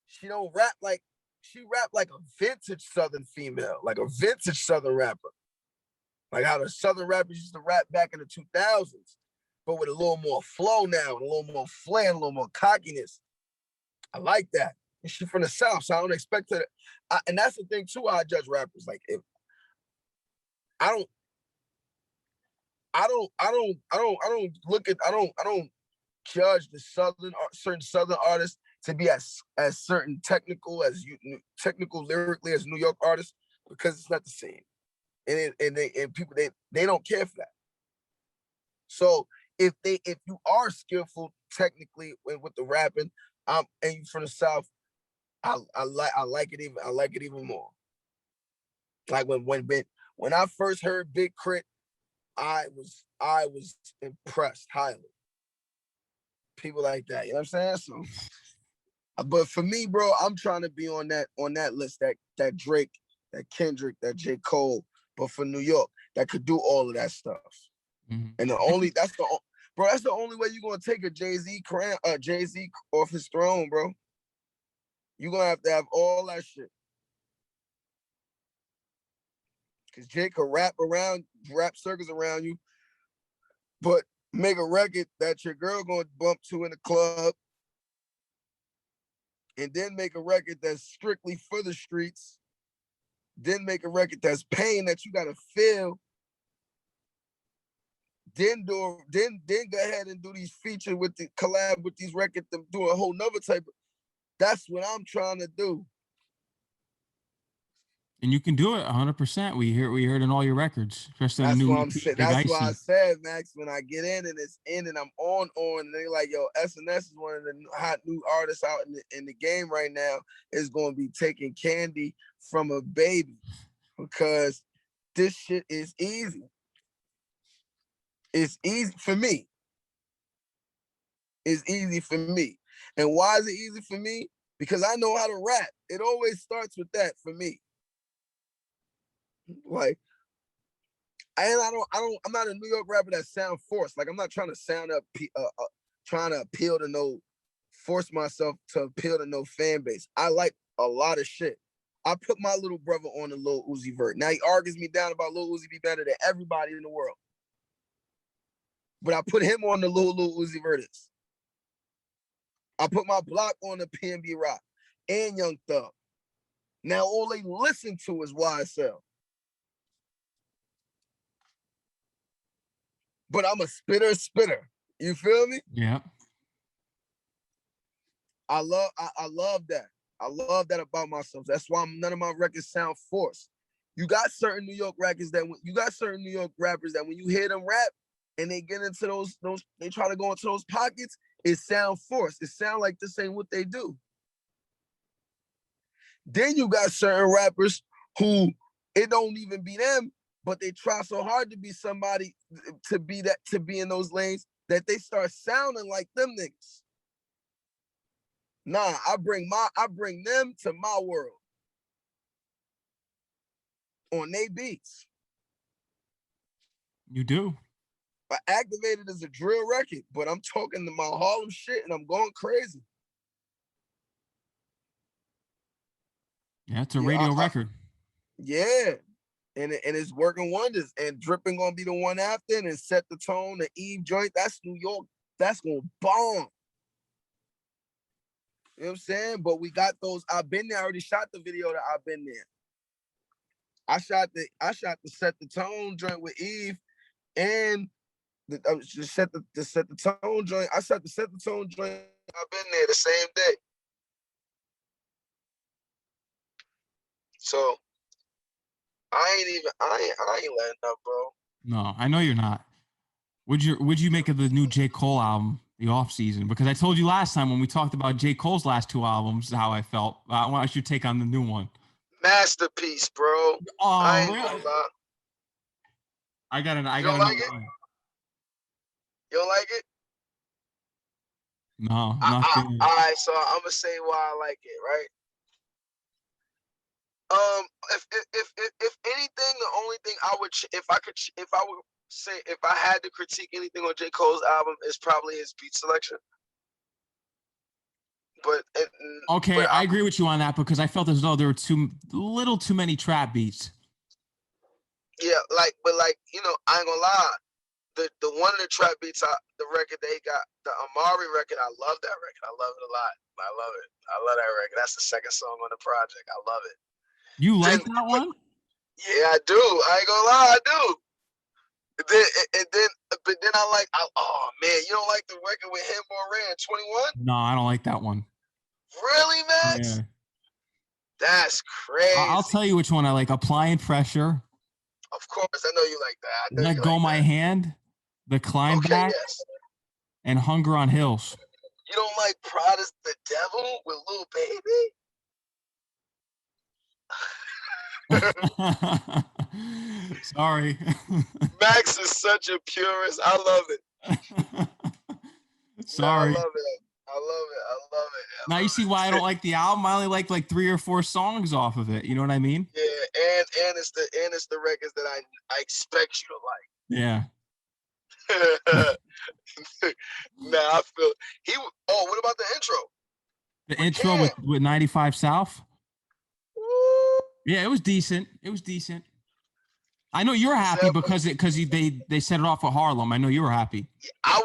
she don't rap like, she rap like a vintage Southern female, like a vintage Southern rapper. Like how the Southern rappers used to rap back in the 2000s, but with a little more flow now, and a little more flair, and a little more cockiness. I like that. And she from the South, so I don't expect her to, and that's the thing too, I judge rappers. Like if I don't judge the certain Southern artists to be as certain technical lyrically as New York artists, because it's not the same. and people they don't care for that. So if you are skillful technically with the rapping, and you from the South, I like it even more. Like when I first heard Big Crit, I was impressed highly. People like that, you know what I'm saying? So, but for me, bro, I'm trying to be on that list, that Drake, that Kendrick, that J. Cole, but for New York, that could do all of that stuff. Mm-hmm. And that's the only way you're gonna take a Jay-Z off his throne, bro. You're gonna have to have all that shit. Cause Jay could rap circles around you, but make a record that your girl gonna bump to in the club, and then make a record that's strictly for the streets, then make a record that's pain that you gotta feel, then go ahead and do these features with the collab with these records and do a whole nother type of, that's what I'm trying to do. And you can do it 100%. We heard in all your records, especially that's the new what I'm saying. That's why I said, Max, when I get in and it's in and I'm on, and they're like, yo, SNS is one of the hot new artists out in the game right now, is going to be taking candy from a baby, because this shit is easy. It's easy for me. It's easy for me. And why is it easy for me? Because I know how to rap. It always starts with that for me. Like, I'm not a New York rapper that sound forced. Like, I'm not trying to sound up, trying to appeal to force myself to appeal to no fan base. I like a lot of shit. I put my little brother on the Lil Uzi Vert. Now he argues me down about Lil Uzi be better than everybody in the world. But I put him on the Lil Uzi Vert. I put my block on the PNB Rock and Young Thug. Now all they listen to is YSL. But I'm a spitter. You feel me? Yeah. I love that. I love that about myself. That's why none of my records sound forced. You got certain New York rappers that when you hear them rap and they get into those they try to go into those pockets, it sound forced. It sound like this ain't what they do. Then you got certain rappers who it don't even be them, but they try so hard to be somebody, to be in those lanes, that they start sounding like them niggas. Nah, I bring them to my world on they beats. You do. I Activated as a drill record, but I'm talking to my Harlem shit and I'm going crazy. Yeah, it's a radio record. Yeah. And it's working wonders. And Dripping gonna be the one after, and Set the Tone, the Eve joint. That's New York. That's gonna bomb. You know what I'm saying? But we got those. I've been there. I already shot the video that I've been there. I shot the Set the Tone joint with Eve, and the Set the Tone joint. I shot the Set the Tone joint. I've been there the same day. So I ain't letting up, bro. No, I know you're not. What'd you make of the new J. Cole album, the off season? Because I told you last time when we talked about J. Cole's last two albums, how I felt. I want your take on the new one. Masterpiece, bro. Oh, I ain't really? gonna lie. I got You don't like it? You don't like it? No, all right, so I'm gonna say why I like it, right? If anything, the only thing I would, if I had to critique anything on J. Cole's album, is probably his beat selection. But I agree with you on that, because I felt as though there were too many trap beats. Yeah, but you know, I ain't gonna lie. The one of the trap beats, the record they got, the Amari record, I love that record. I love it a lot. I love it. I love that record. That's the second song on the project. I love it. You like that one? Yeah, I do. I ain't gonna lie, I do. But then oh man, you don't like the record with him or Ray 21? No, I don't like that one. Really, Max? Yeah. That's crazy. I'll tell you which one I like. Applying Pressure. Of course, I know you like that. I know Let you Go like My that. Hand, The Climb Okay, Back, yes. and Hunger on Hills. You don't like Pride is the Devil with Lil Baby? Sorry. Max is such a purist. I love it. No, I Sorry. love it. I love it. I love it. Now you see why I don't like the album. I only like 3 or 4 songs off of it. You know what I mean? Yeah, and it's the records that I expect you to Yeah. like. Nah, I feel he. Oh, what about the intro? The intro with 95 South. Woo. Yeah, it was decent. It was decent. I know you're happy because they set it off with Harlem. I know you were happy. I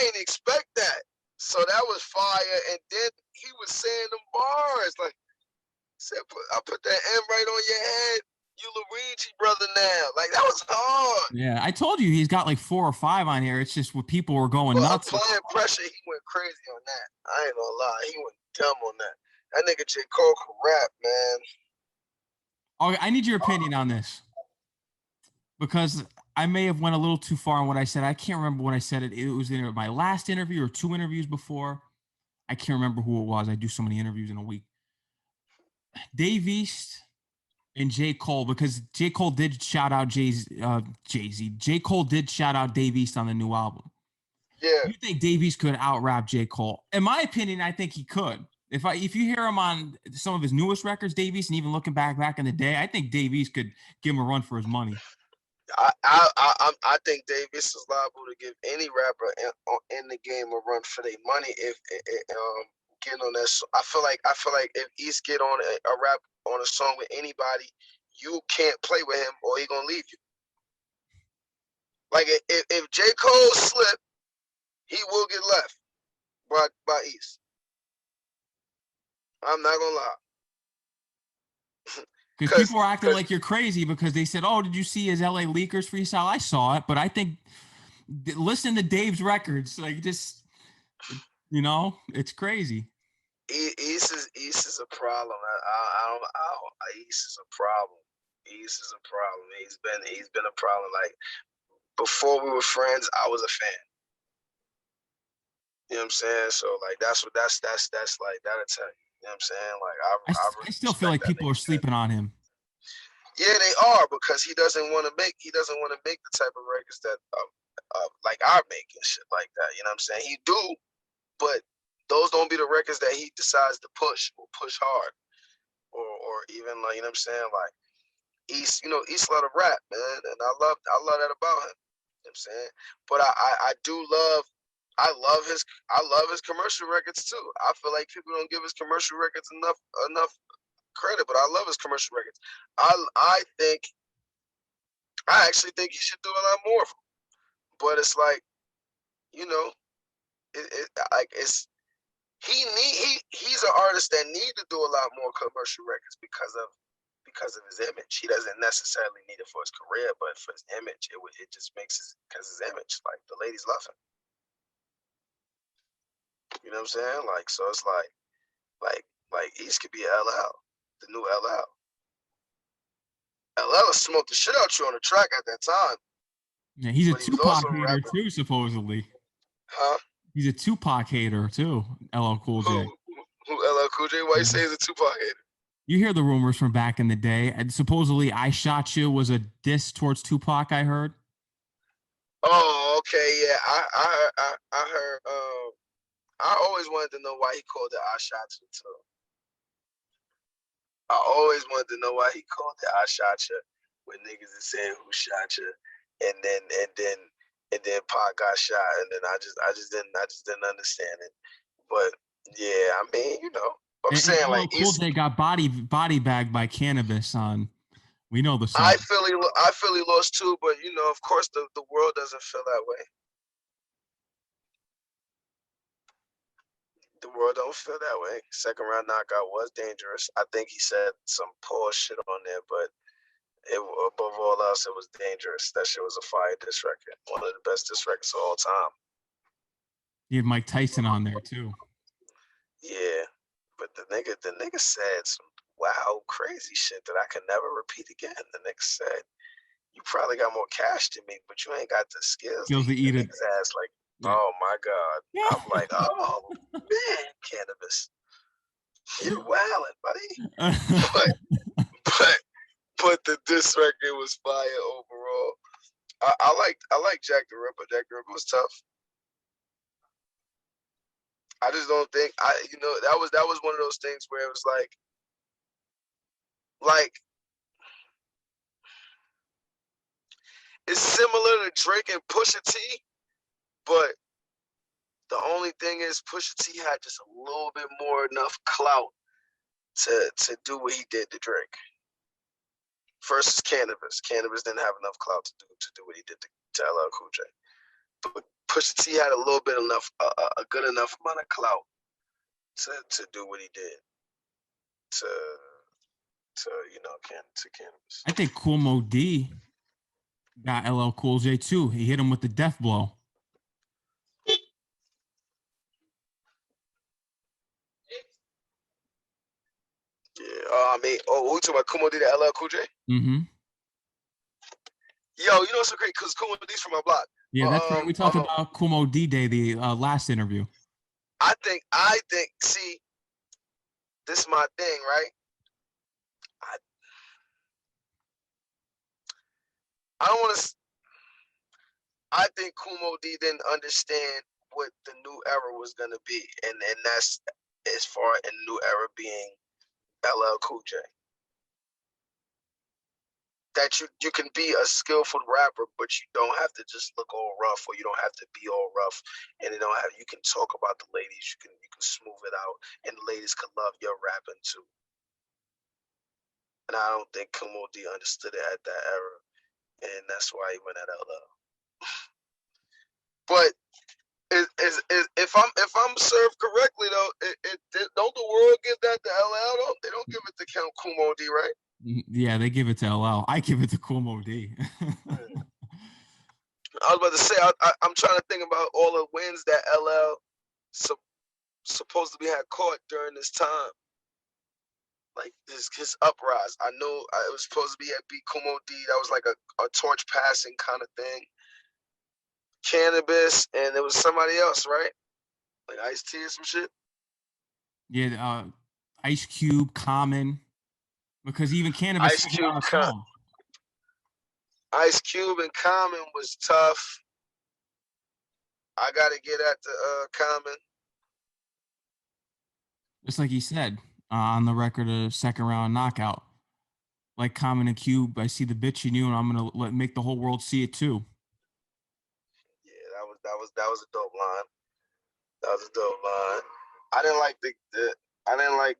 didn't expect that. So that was fire. And then he was saying them bars like, said, I put that M right on your head. You Luigi brother now. Like that was hard. Yeah, I told you he's got like 4 or 5 on here. It's just what people were going nuts. Applying pressure, he went crazy on that. I ain't gonna lie, he went dumb on that. That nigga J. Cole could rap, man. Oh, I need your opinion on this because I may have went a little too far on what I said. I can't remember when I said it. It was in my last interview or 2 interviews before. I can't remember who it was. I do so many interviews in a week. Dave East and J. Cole, because J. Cole did shout out Jay-Z. J. Cole did shout out Dave East on the new album. Yeah. You think Dave East could out rap J. Cole? In my opinion, I think he could. If you hear him on some of his newest records, Dave East, and even looking back in the day, I think Dave East could give him a run for his money. I think Dave East is liable to give any rapper in the game a run for their money if getting on that. I feel like if East get on a rap on a song with anybody, you can't play with him or he gonna leave you. Like if J. Cole slip, he will get left by East. I'm not gonna lie. Because people are acting like you're crazy because they said, "Oh, did you see his LA Leakers freestyle?" I saw it, but I think listen to Dave's records, like just it's crazy. East is a problem. East is a problem. East is a problem. He's been a problem. Like before we were friends, I was a fan. You know what I'm saying? So like that's like that'll tell you. You know what I'm saying? Like I still feel like people are sleeping on him. Yeah, they are because he doesn't want to make the type of records that like I make and shit like that. You know what I'm saying? He do, but those don't be the records that he decides to push hard, or even like, you know what I'm saying, like East love to rap, man, and I love that about him. You know what I'm saying, but I love his commercial records too. I feel like people don't give his commercial records enough credit, but I love his commercial records. I actually think he should do a lot more of them, but it's like, he's an artist that need to do a lot more commercial records because of his image. He doesn't necessarily need it for his career, but for his image, it just makes because his image, like the ladies love him. You know what I'm saying? Like, so it's like East could be LL, the new LL. LL smoked the shit out you on the track at that time. Yeah, he's a Tupac hater too, supposedly. Huh? He's a Tupac hater too, LL Cool J. Who LL Cool J? Why you say he's a Tupac hater? You hear the rumors from back in the day. And supposedly I Shot You was a diss towards Tupac, I heard. Oh, okay, yeah. I heard I always wanted to know why he called it I Shot You too. I always wanted to know why he called it I Shot You when niggas is saying who shot you, and then Pac got shot, and then I just didn't understand it. But yeah, I mean, I'm saying like Cool J got body bagged by cannabis on. We know the song. I feel he lost too, but of course the world doesn't feel that way. The world don't feel that way. Second round knockout was dangerous. I think he said some poor shit on there, but above all else, it was dangerous. That shit was a fire diss record. One of the best diss records of all time. You had Mike Tyson on there too. Yeah, but the nigga said some wow, crazy shit that I can never repeat again. The nigga said you probably got more cash than me, but you ain't got the skills to eat the it. nigga's ass. Like, oh my God. I'm like, oh man, Cannabis. You're wildin', buddy. but the diss record was fire overall. I like Jack the Ripper. Jack the Ripper was tough. I just don't think that was one of those things where it was like it's similar to Drake and Pusha T, but the only thing is Pusha T had just a little bit more enough clout to do what he did to Drake. Versus Cannabis. Cannabis didn't have enough clout to do what he did to LL Cool J. But Pusha T had a little bit enough, a good enough amount of clout to do what he did to Cannabis. I think Cool Mo D got LL Cool J too. He hit him with the death blow. Yeah, we talking about Cool Mo D to LL Cool J? Mm-hmm. Yo, you know what's so great? Because Cool Mo D's from my block. Yeah, that's right. We talked about Cool Mo D Day, the last interview. I think, see, this is my thing, right? I don't want to. I think Cool Mo D didn't understand what the new era was gonna be, and that's as far in new era being LL Cool J. That you can be a skillful rapper, but you don't have to just look all rough, or you don't have to be all rough, and you can talk about the ladies, you can smooth it out, and the ladies can love your rapping too. And I don't think Cool Mo D understood it at that era, and that's why he went at LL. But if I'm served correctly though, don't the world give that to LL though? They don't give it to Count Cool Mo D, right? Yeah, they give it to LL. I give it to Cool Mo D. I was about to say, I'm trying to think about all the wins that LL supposedly had caught during this time. Like his uprise. I know it was supposed to be at Beat Cool Mo D. That was like a torch passing kind of thing. Cannabis, and there was somebody else, right? Like Ice-T or some shit. Yeah, Ice Cube, Common, because even Cannabis Ice Cube, on a song. Ice Cube and Common was tough. I gotta get at the Common. Just like he said on the record, a second round knockout. Like Common and Cube, I see the bitch in you, and I'm gonna make the whole world see it too. Yeah, that was a dope line. That was a dope line. I didn't like the I didn't like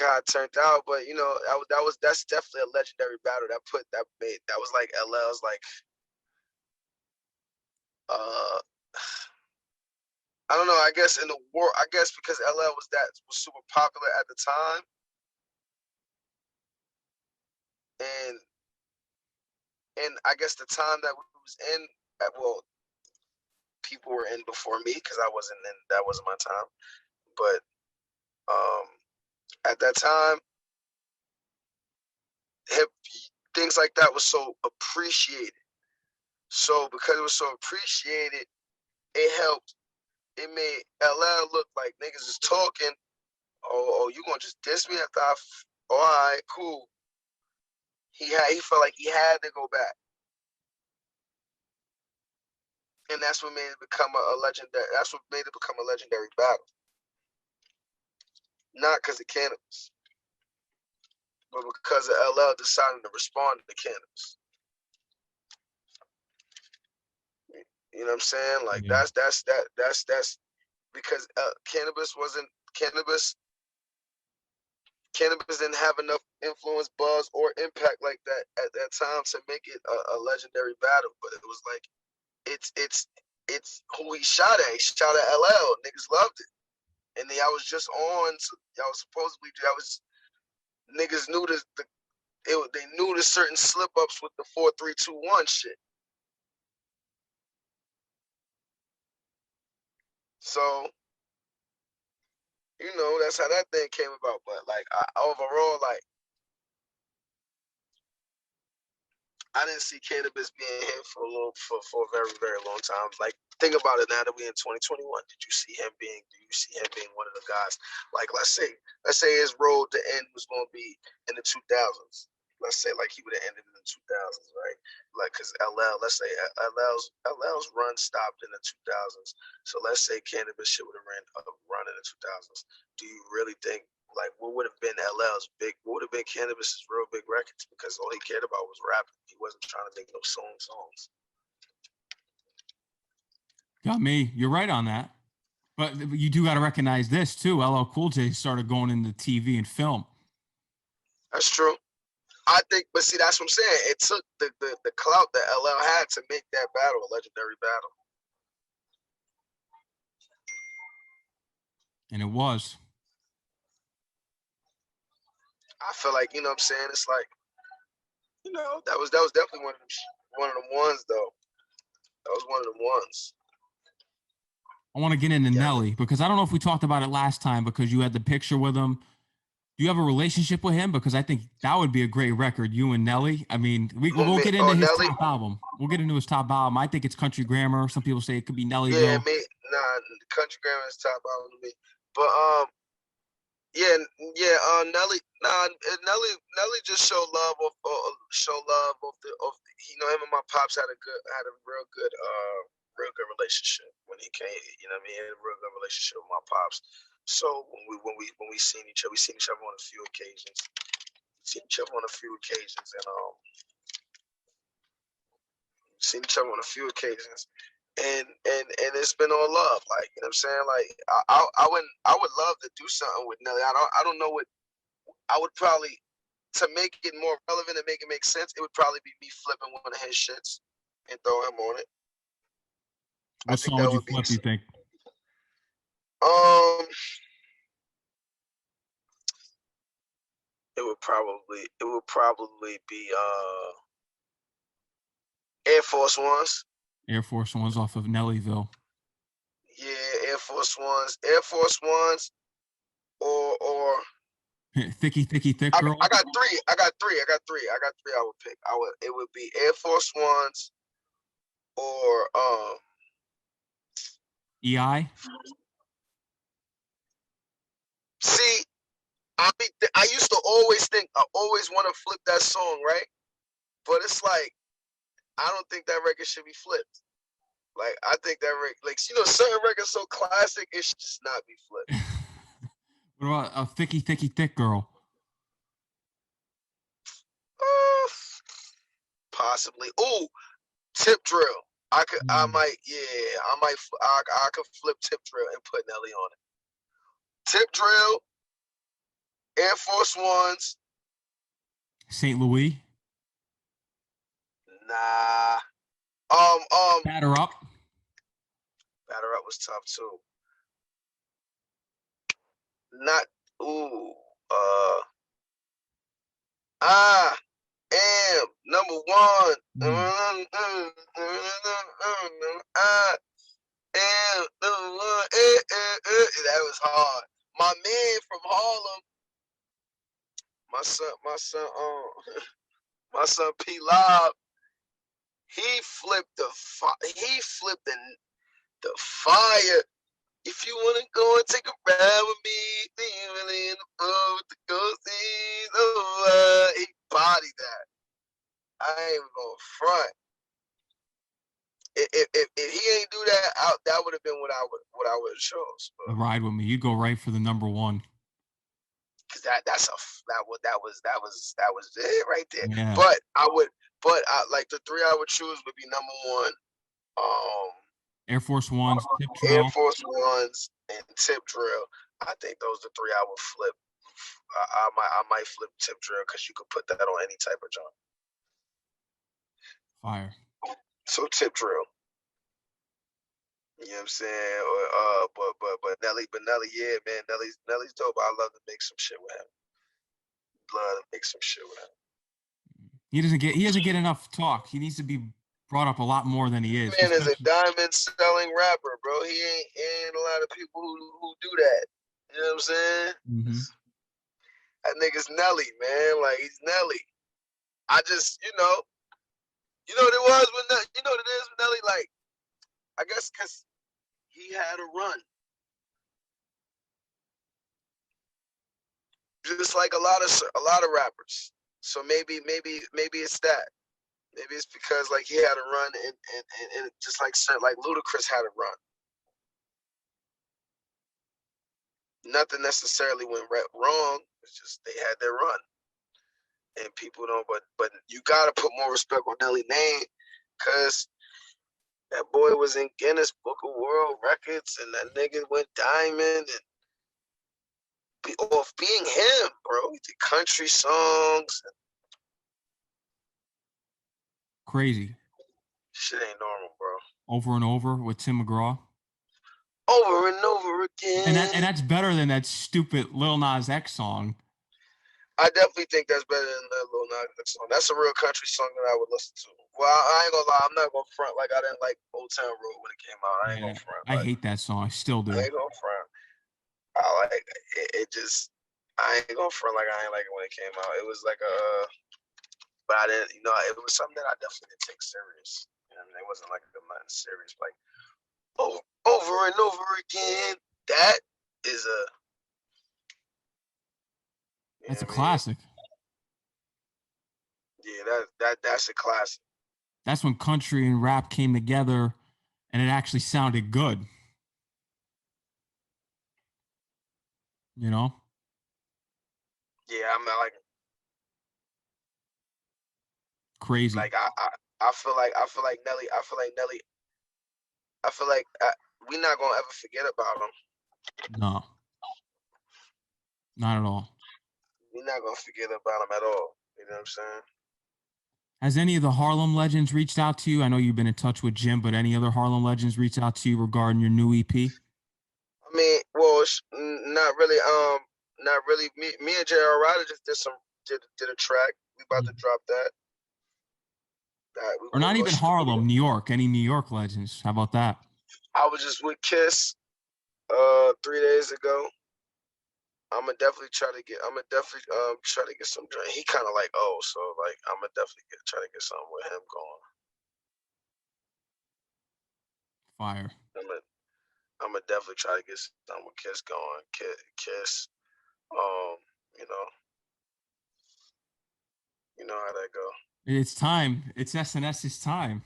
how it turned out, but that's definitely a legendary battle. That was like LL's like I don't know. I guess in the war, I guess because LL was super popular at the time, and I guess the time that we was in, well, people were in before me because I wasn't in. That wasn't my time, but at that time, things like that was so appreciated. So because it was so appreciated, it helped. It made LL look like niggas is talking. Oh, you gonna just diss me after all right, cool. He felt like he had to go back. And that's what made it become a legendary. That's what made it become a legendary battle. Not because of Cannabis, but because of LL deciding to respond to Cannabis. You know what I'm saying? Like Yeah. that's because Cannabis didn't have enough influence, buzz, or impact like that at that time to make it a legendary battle. But it was like it's who he shot at. He shot at LL. Niggas loved it. And then I was just on. Y'all supposedly niggas knew they knew the certain slip ups with the 4-3-2-1 shit. So You know, that's how that thing came about. But like overall, like I didn't see cannabis being here for a very, very long time. Like, think about it now that we're in 2021. Do you see him being one of the guys? Like, let's say his road to end was gonna be in the 2000s. Let's say like he would have ended in the 2000s, right? Like, cause let's say LL's run stopped in the 2000s. So let's say cannabis shit would have run in the 2000s. Do you really think, like, what would have been what would have been Cannabis's real big records? Because all he cared about was rapping. He wasn't trying to make no songs. Got me. You're right on that. But you do got to recognize this too. LL Cool J started going into TV and film. That's true. I think, but see, that's what I'm saying. It took the clout that LL had to make that battle a legendary battle. And it was. I feel like, you know what I'm saying? It's like, you know, that was definitely one of them ones though. That was one of them ones. I want to get into Nelly because I don't know if we talked about it last time because you had the picture with him. Do you have a relationship with him? Because I think that would be a great record, you and Nelly. I mean, we'll get into his Nelly? Top album. We'll get into his top album. I think it's Country Grammar. Some people say it could be Nelly. Yeah, Country Grammar is top album to me. But Nelly just showed love off the you know, him and my pops had a real good relationship when he came. You know what I mean? He had a real good relationship with my pops. So when we seen each other, on a few occasions. And seen each other on a few occasions. And it's been all love, like, you know what I'm saying? Like, I would love to do something with Nelly. I don't know what I would probably, to make it more relevant and make it make sense, it would probably be me flipping one of his shits and throw him on it. What song would you flip, you think? It would probably be Air Force Ones. Air Force Ones off of Nellyville. Yeah, Air Force Ones, or Thicky Thick Girl. I got three. I would pick. It would be Air Force Ones or EI. See, I used to always think I always want to flip that song, right? But it's like I don't think that record should be flipped. Like, I think that like, you know, certain records so classic, it should just not be flipped. What about a Thicky Thick Girl? Possibly. Ooh, Tip Drill. I could flip Tip Drill and put Nelly on it. Tip Drill, Air Force Ones. St. Louis. Nah. Batter Up. Batter Up was tough too. I am number one. I am number one. That was hard. My man from Harlem, my son P Lob, he flipped the fire. If you wanna go and take a ride with me, then you really in the road with the ghosties. He bodied that. I ain't even gonna front. If he ain't do that, that would have been what I would have chose. Ride with me. You go right for the number one. Cause that was it right there. Yeah. But I like the three I would choose would be number one. Air Force Ones, Tip Drill. Air Force Ones and Tip Drill. I think those are the three I would flip. I might flip Tip Drill because you could put that on any type of joint. Fire. So Tip Drill. You know what I'm saying? But Nelly, yeah, man, Nelly's dope. I love to make some shit with him. He doesn't get enough talk. He needs to be brought up a lot more than he is. Man is a diamond selling rapper, bro. He ain't a lot of people who do that. You know what I'm saying? Mm-hmm. That nigga's Nelly, man. Like, he's Nelly. I just, you know what it was with Nelly? You know what it is with Nelly? Like, I guess because he had a run. Just like a lot of rappers. So maybe it's that. Maybe it's because like he had a run and just like Ludacris had a run. Nothing necessarily went wrong. It's just they had their run. And people don't, but you gotta put more respect on Nelly name, cause that boy was in Guinness Book of World Records, and that nigga went diamond, and off being him, bro. He did country songs. Crazy. Shit ain't normal, bro. Over and over with Tim McGraw. Over and over again. And that's better than that stupid Lil Nas X song. I definitely think that's better than that Lil Nas X song. That's a real country song that I would listen to. Well, I ain't gonna lie, I'm not gonna front like I didn't like Old Town Road when it came out. I ain't gonna front. I hate that song. I still do. I ain't gonna front. I like it. Just I ain't gonna front like I ain't like it when it came out. It was like but I didn't. You know, it was something that I definitely didn't take serious. You know, I mean, it wasn't like nothing serious. Like over and over again. That is a. That's a classic. Yeah, that's a classic. That's when country and rap came together, and it actually sounded good. You know. Yeah, I mean, like crazy. Like I feel like Nelly. I feel like we're not gonna ever forget about him. No, not at all. We're not gonna forget about him at all. You know what I'm saying? Has any of the Harlem legends reached out to you? I know you've been in touch with Jim, but any other Harlem legends reached out to you regarding your new EP? I mean, well, not really. Not really. Me and J.R. Ryder just did a track. We about to drop that. Or not even Harlem, New York. Any New York legends? How about that? I was just with Kiss 3 days ago. I'm gonna definitely try to get some drink. He kind of like so like I'm gonna definitely try to get something with him going. Fire. I'm gonna definitely try to get something with Kiss going. Kiss, you know how that go. It's time. It's SNS's time.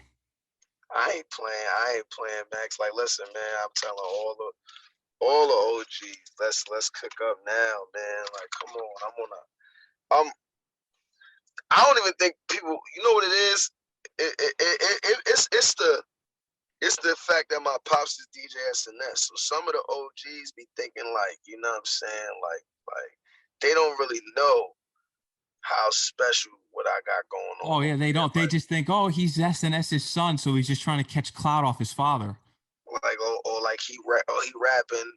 I ain't playing, Max. Like, listen, man. I'm telling all the OGs. Let's cook up now, man. Like, come on. I don't even think people. You know what it is? It's the fact that my pops is DJ SNS. So some of the OGs be thinking like, you know what I'm saying? Like they don't really know how special what I got going on. Oh yeah, they don't. They just think, oh, he's SNS's son, so he's just trying to catch clout off his father. Like, or like he rapping,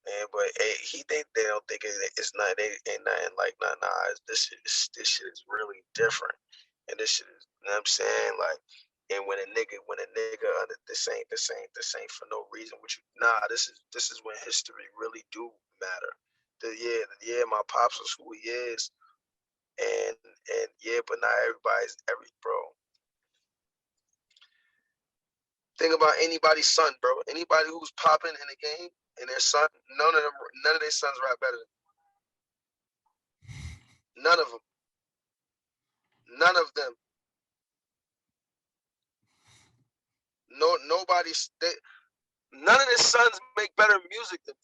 but they don't think it's not. They ain't nothing like nah. This shit is really different, and this shit is. You know what I'm saying? Like, and when a nigga under this ain't for no reason. Which this is when history really do matter. My pops is who he is. And yeah, but not everybody's bro. Think about anybody's son, bro. Anybody who's popping in the game and their son, none of their sons rap better than none of them. None of them. None of their sons make better music than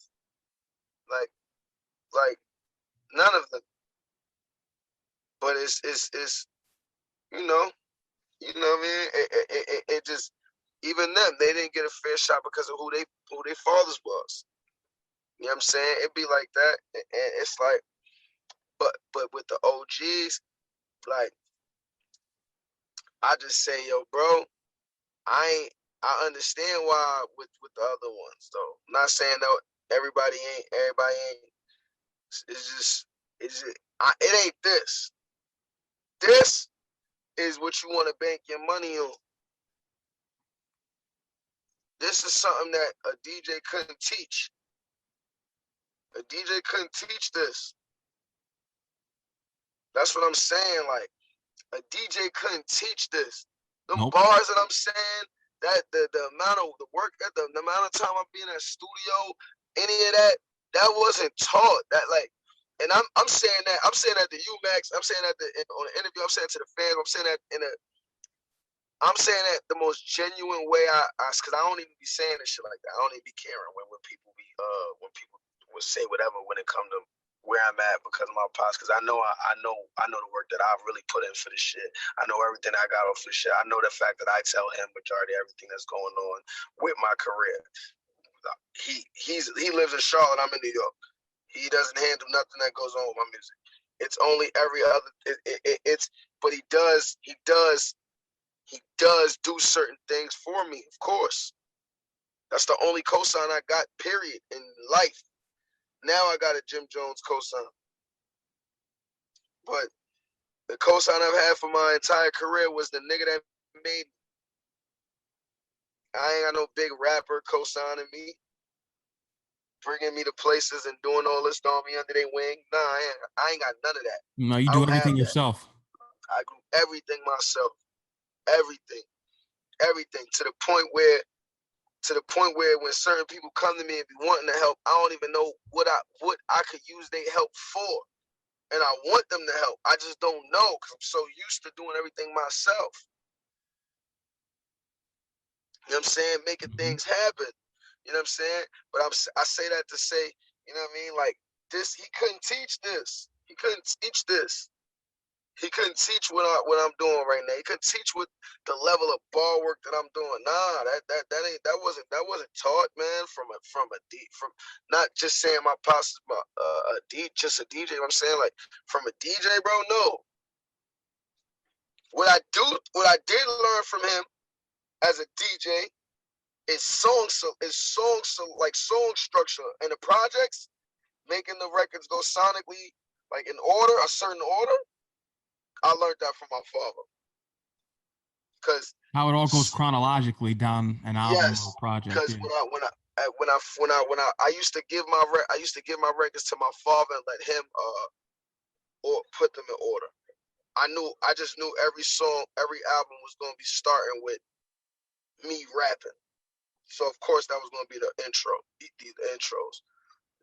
like none of them. But it's you know what I mean? It just even them, they didn't get a fair shot because of who their fathers was. You know what I'm saying? It'd be like that, and it's like, but with the OGs, like, I just say, yo, bro, I understand why with the other ones though. I'm not saying that everybody ain't. It ain't this. This is what you want to bank your money on. This is something that a DJ couldn't teach. A DJ couldn't teach this. That's what I'm saying. Like, a DJ couldn't teach this. Them bars that I'm saying, that the amount of the work, the amount of time I'm being in a studio, any of that wasn't taught. That like, and I'm saying that to you, Max. I'm saying that on the interview. I'm saying to the fans. I'm saying that the most genuine way because I don't even be saying this shit like that. I don't even be caring when people will say whatever when it come to where I'm at because of my pops. Because I know the work that I've really put in for this shit. I know everything I got off this shit. I know the fact that I tell him majority of everything that's going on with my career. He lives in Charlotte. I'm in New York. He doesn't handle nothing that goes on with my music. It's only every other. But he does do certain things for me, of course. That's the only cosign I got, period, in life. Now I got a Jim Jones cosign. But the cosign I've had for my entire career was the nigga that made me. I ain't got no big rapper cosigning me, bringing me to places and doing all this, throwing me under their wing. Nah, I ain't got none of that. No, you do everything yourself. I do everything myself. Everything to the point where when certain people come to me and be wanting to help, I don't even know what I could use their help for. And I want them to help. I just don't know because I'm so used to doing everything myself. You know what I'm saying? Making things happen. You know what I'm saying? But I say that to say, you know what I mean? Like this, he couldn't teach this. He couldn't teach this. He couldn't teach what I'm doing right now. He couldn't teach what the level of bar work that I'm doing. Nah, that wasn't taught, man. From not just saying my pops just a DJ. You know what I'm saying, like from a DJ, bro. No. What I did learn from him as a DJ is song structure and the projects, making the records go sonically like in order, a certain order. I learned that from my father. Cause how it all goes chronologically down an album or project. Because when I used to give my records to my father and let him or put them in order. I just knew every song, every album was gonna be starting with me rapping. So of course that was gonna be the intros.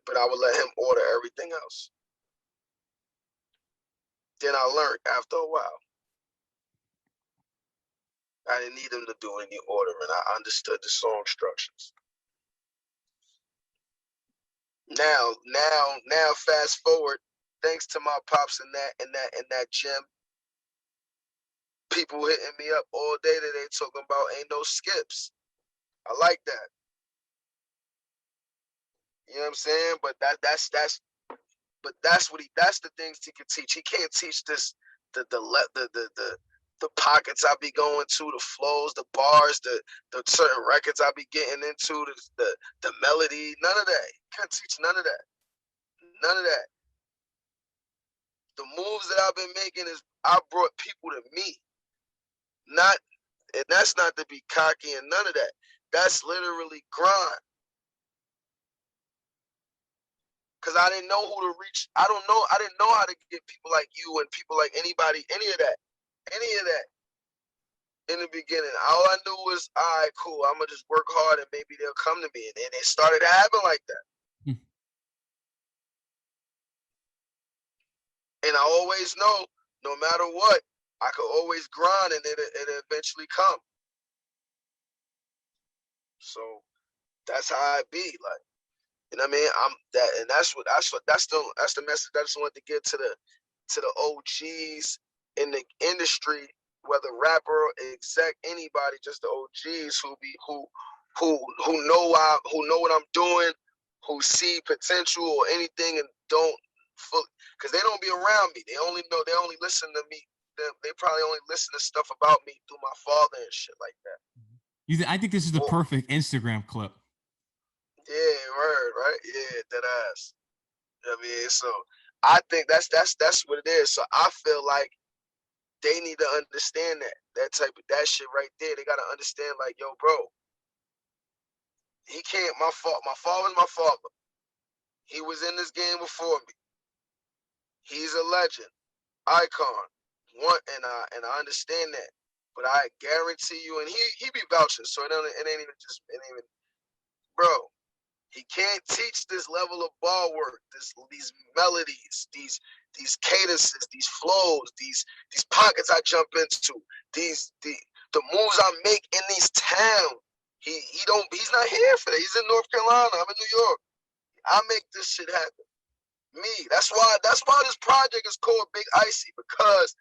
But I would let him order everything else. Then I learned after a while. I didn't need him to do any ordering. I understood the song structures. Now, fast forward, thanks to my pops and that gym, people hitting me up all day today talking about ain't no skips. I like that. You know what I'm saying? But that's the things he can teach. He can't teach this the pockets I be going to, the flows, the bars, the certain records I be getting into, the melody, none of that. He can't teach none of that. None of that. The moves that I've been making is I brought people to me. And that's not to be cocky and none of that. That's literally grind. Cause I didn't know who to reach. I didn't know how to get people like you and people like anybody, any of that. In the beginning, all I knew was, all right, cool. I'm gonna just work hard and maybe they'll come to me. And then it started to happen like that. And I always know, no matter what, I could always grind and it eventually come. So that's how I be, like, you know what I mean? That's the message I just wanted to get to the OGs in the industry, whether rapper, exec, anybody, just the OGs who know what I'm doing, who see potential or anything and don't fully, because they don't be around me. They only listen to me. They probably only listen to stuff about me through my father and shit like that. I think this is the perfect Instagram clip. Yeah, word, right? Yeah, that ass. You know what I mean? So I think that's what it is. So I feel like they need to understand that shit right there. They gotta understand, like, yo, bro, he can't. My father's my father. He was in this game before me. He's a legend, icon. And I understand that. But I guarantee you, and he be vouching, so it ain't even, bro. He can't teach this level of ball work, these melodies, these cadences, these flows, these pockets I jump into, the moves I make in these towns. He's not here for that. He's in North Carolina. I'm in New York. I make this shit happen. Me. That's why this project is called Big Icy, because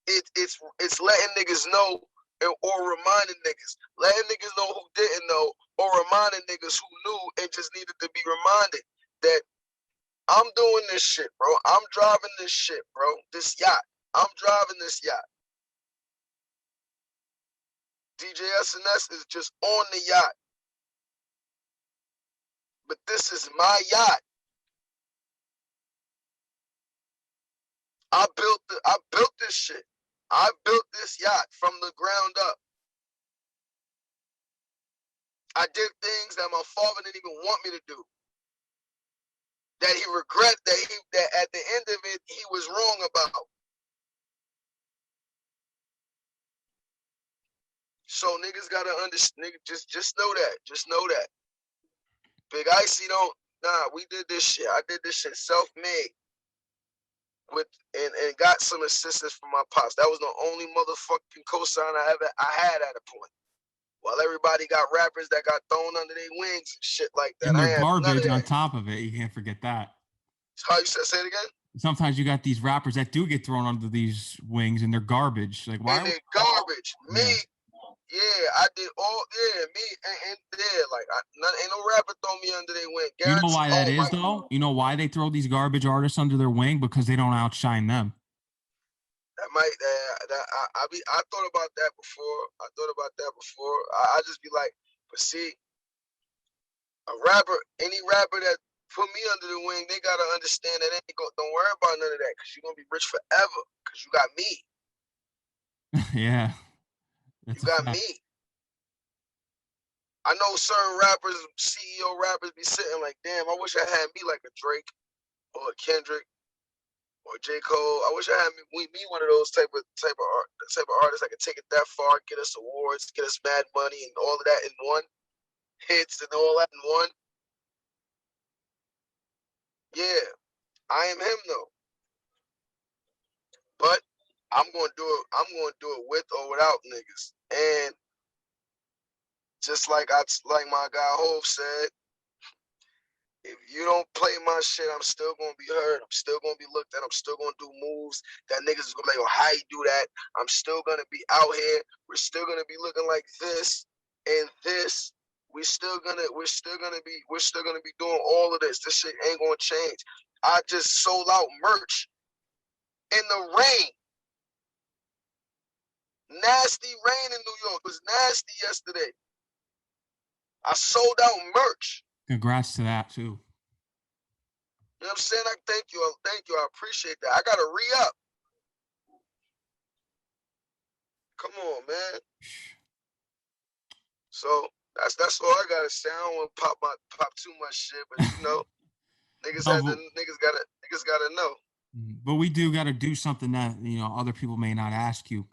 it's letting niggas know or reminding niggas. Letting niggas know who didn't know, or reminding niggas who knew and just needed to be reminded that I'm doing this shit, bro. I'm driving this shit, bro. This yacht. I'm driving this yacht. DJ SNS is just on the yacht. But this is my yacht. I built this shit. I built this yacht from the ground up. I did things that my father didn't even want me to do. That he regret, that at the end of it, he was wrong about. So niggas gotta understand, just know that. Just know that. Big Icy we did this shit. I did this shit self-made. And got some assistance from my pops. That was the only motherfucking cosign I had at a point. While everybody got rappers that got thrown under their wings and shit like that. And they're garbage on top of it. You can't forget that. How you say it again? Sometimes you got these rappers that do get thrown under these wings and they're garbage. Like, why? And they're garbage. Yeah. I did all. Yeah, me and like ain't no rapper throw me under their wing. You know why that is though? You know why they throw these garbage artists under their wing? Because they don't outshine them. That might. I thought about that before. I just be like, but see, any rapper that put me under the wing, they gotta understand that don't worry about none of that, because you're gonna be rich forever, because you got me. Yeah. You got me. I know certain rappers, CEO rappers, be sitting like, damn, I wish I had me like a Drake or a Kendrick or J. Cole. I wish I had me one of those type of artists that could take it that far, get us awards, get us mad money, and all of that in one, hits and all that in one. Yeah, I am him though. But I'm gonna do it with or without niggas. And just like my guy Hov said, if you don't play my shit, I'm still gonna be heard. I'm still gonna be looked at. I'm still gonna do moves that niggas is gonna be like, oh, how you do that? I'm still gonna be out here. We're still gonna be looking like this and this. We're still gonna be doing all of this. This shit ain't gonna change. I just sold out merch in the rain. Nasty rain in New York. It was nasty yesterday. I sold out merch. Congrats to that too. You know what I'm saying? I thank you. I appreciate that. I gotta re-up. Come on, man. So that's all I gotta say. I don't want to pop too much shit, but you know, niggas gotta know. But we do gotta do something that other people may not ask you.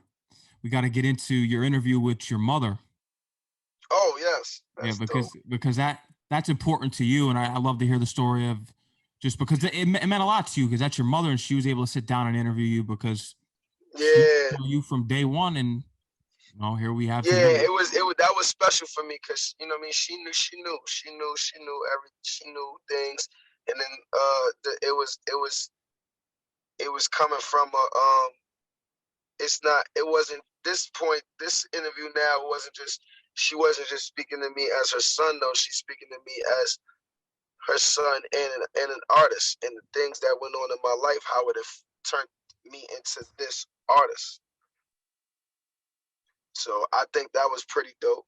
We gotta get into your interview with your mother. Oh yes. Because that's important to you, and I love to hear the story of, just because it meant a lot to you, because that's your mother and she was able to sit down and interview you because she saw you from day one, and here we have. Yeah, it was that was special for me, because you know what I mean, she knew things, and then it was coming from this interview now she wasn't just speaking to me as her son though, she's speaking to me as her son and an artist, and the things that went on in my life, how it have turned me into this artist. So I think that was pretty dope.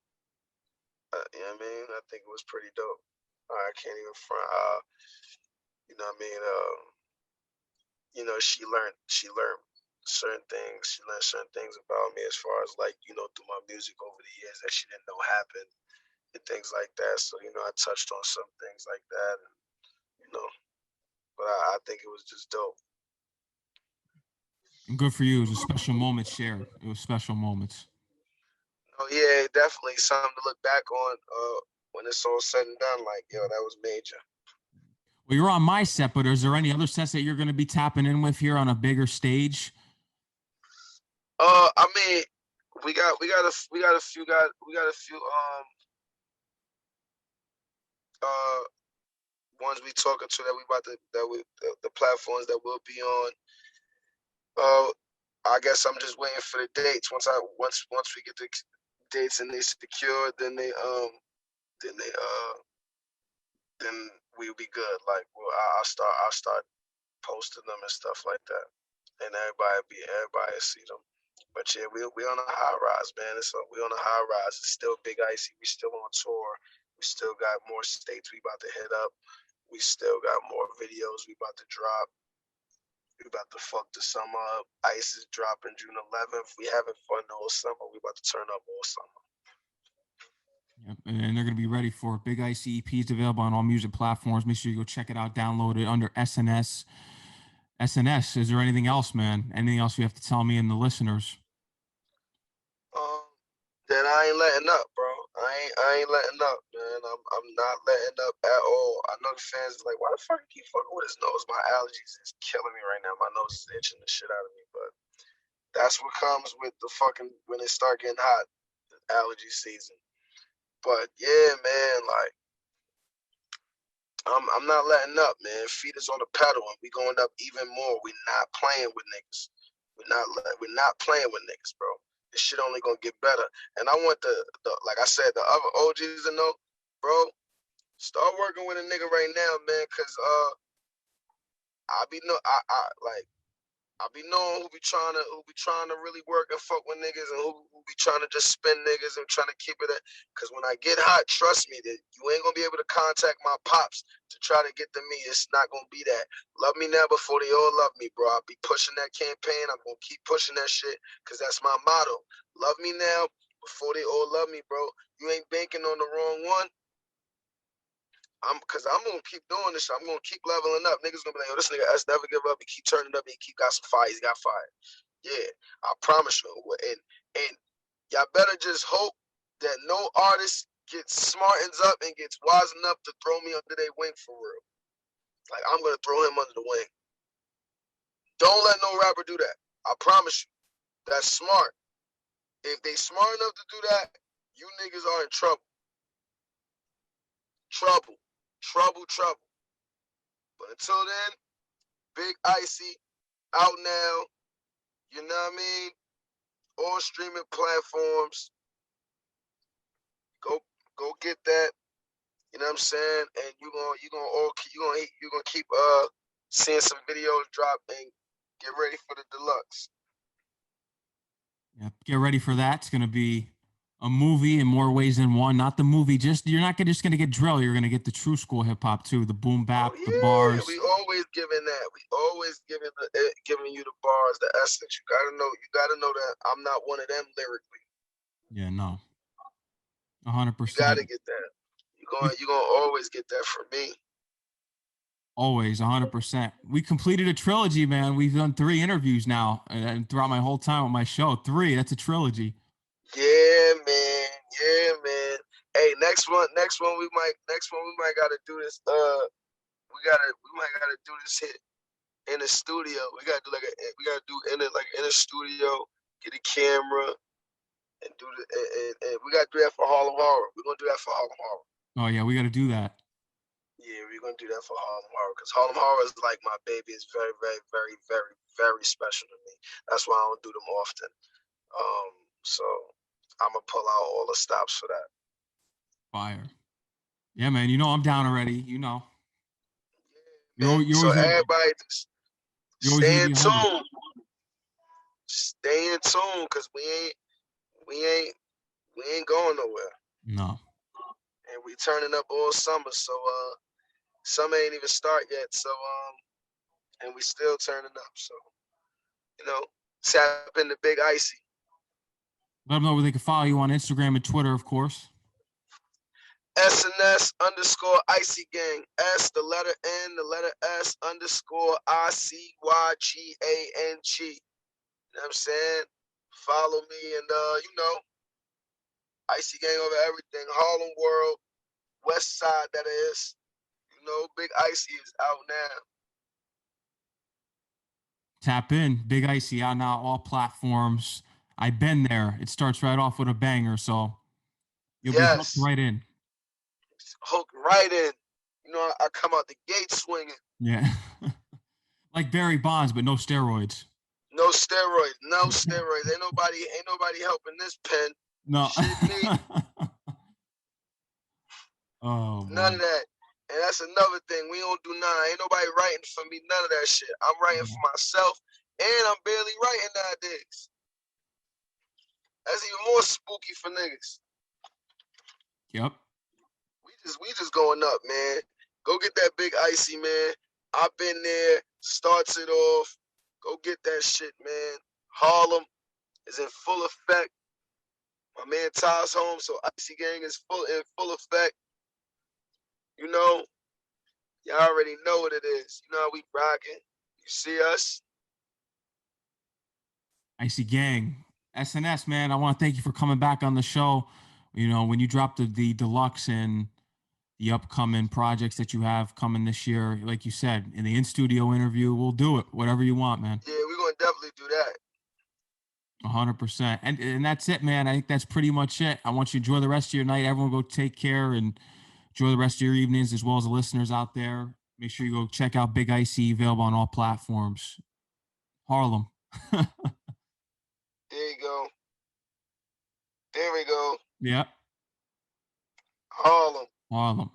You know what I mean? I think it was pretty dope. I can't even front. You know what I mean? She learned certain things. She learned certain things about me, as far as through my music over the years, that she didn't know happened and things like that. So I touched on some things like that. But I think it was just dope. Good for you. It was a special moment shared. It was special moments. Oh yeah, definitely something to look back on when it's all said and done. Like, yo, that was major. Well, you're on my set, but is there any other sets that you're going to be tapping in with here on a bigger stage? I mean, we got a few ones we talking to that we about to the platforms that we'll be on. I guess I'm just waiting for the dates. Once we get the dates and they secure, then we'll be good. Like, well, I'll start posting them and stuff like that, and everybody see them. But yeah, we on a high rise, man. We on a high rise. It's still Big Icy. We still on tour. We still got more states we about to hit up. We still got more videos we about to drop. We about to fuck the summer up. Ice is dropping June 11th. We having fun all summer. We about to turn up all summer. Yep, and they're going to be ready for it. Big Icy EPs available on all music platforms. Make sure you go check it out. Download it under SNS. SNS. Is there anything else, man? Anything else you have to tell me and the listeners? Then I ain't letting up, bro. I ain't letting up, man. I'm not letting up at all. I know the fans are like, why the fuck you keep fucking with his nose? My allergies is killing me right now. My nose is itching the shit out of me. But that's what comes with the fucking when it start getting hot, allergy season. But yeah, man, like I'm not letting up, man. Feet is on the pedal, and we going up even more. We not playing with niggas. We're not playing with niggas, bro. This shit only gonna get better. And I want the like I said, the other OGs to know, bro. Start working with a nigga right now, man, cause I be knowing who be trying to really work and fuck with niggas and who be trying to just spin niggas and trying to keep it at. Cause when I get hot, trust me that you ain't gonna be able to contact my pops to try to get to me. It's not gonna be that. Love me now before they all love me, bro. I'll be pushing that campaign. I'm gonna keep pushing that shit cause that's my motto. Love me now before they all love me, bro. You ain't banking on the wrong one. I'm gonna keep doing this shit. I'm gonna keep leveling up. Niggas gonna be like, yo, this nigga S never give up. He keep turning up. He keep got some fire. He's got fire. Yeah, I promise you. And y'all better just hope that no artist gets smartens up and gets wise enough to throw me under their wing for real. Like, I'm gonna throw him under the wing. Don't let no rapper do that. I promise you. That's smart. If they smart enough to do that, you niggas are in trouble. Trouble. But until then, Big Icy out now. You know what I mean? All streaming platforms. Go get that. You know what I'm saying? And you're gonna keep seeing some videos drop and get ready for the deluxe. Yeah, get ready for that. It's gonna be a movie in more ways than one. Not the movie. You're not just gonna get drill. You're gonna get the true school hip hop too. The boom bap, the bars. We always giving that. We always giving you the bars, the essence. You gotta know that I'm not one of them lyrically. Yeah, no. 100%. You gotta get that. You're gonna always get that from me. Always 100%. We completed a trilogy, man. We've done 3 interviews now, and throughout my whole time on my show, 3. That's a trilogy. Yeah, man. Hey, next one we might gotta do this. We might gotta do this hit in the studio. We gotta do in a studio. Get a camera and do and we gotta do that for Harlem Horror. We're gonna do that for Harlem Horror. Oh yeah, we gotta do that. Yeah, we're gonna do that for Harlem Horror because Harlem Horror is like my baby. It's very, very, very, very, very special to me. That's why I don't do them often. So I'm gonna pull out all the stops for that. Fire. Yeah, man. You know I'm down already. You know. Yeah, so everybody just stay in tune. Stay in tune, cause we ain't going nowhere. No. And we turning up all summer, so summer ain't even start yet. So and we still turning up. So tap into Big Icy. Let them know where they can follow you on Instagram and Twitter, of course. SNS underscore ICY Gang. S, the letter N, the letter S underscore ICY GANG. You know what I'm saying? Follow me and you know, ICY Gang over everything. Harlem World, West Side, that is. You know, Big Icy is out now. Tap in. Big Icy out now, all platforms. I've been there. It starts right off with a banger, so you'll be hooked right in. Hooked right in. You know, I come out the gate swinging. Yeah. Like Barry Bonds, but no steroids. No steroids. No steroids. Ain't nobody helping this pen. No. Shit me. Oh, none of that. And that's another thing. We don't do none. Ain't nobody writing for me. None of that shit. I'm writing for myself, and I'm barely writing nowadays. That's even more spooky for niggas. Yep. We just going up, man. Go get that Big Icy, man. I've been there. Starts it off. Go get that shit, man. Harlem is in full effect. My man Ty's home, so ICY Gang is in full effect. You know, y'all already know what it is. You know how we rocking. You see us. ICY Gang. SNS, man, I want to thank you for coming back on the show. You know, when you dropped the deluxe and the upcoming projects that you have coming this year, like you said, in the in-studio interview, we'll do it. Whatever you want, man. Yeah, we're going to definitely do that. 100%. And that's it, man. I think that's pretty much it. I want you to enjoy the rest of your night. Everyone go take care and enjoy the rest of your evenings, as well as the listeners out there. Make sure you go check out Big Icy, available on all platforms. Harlem. There you go. There we go. Yep. Harlem. Harlem.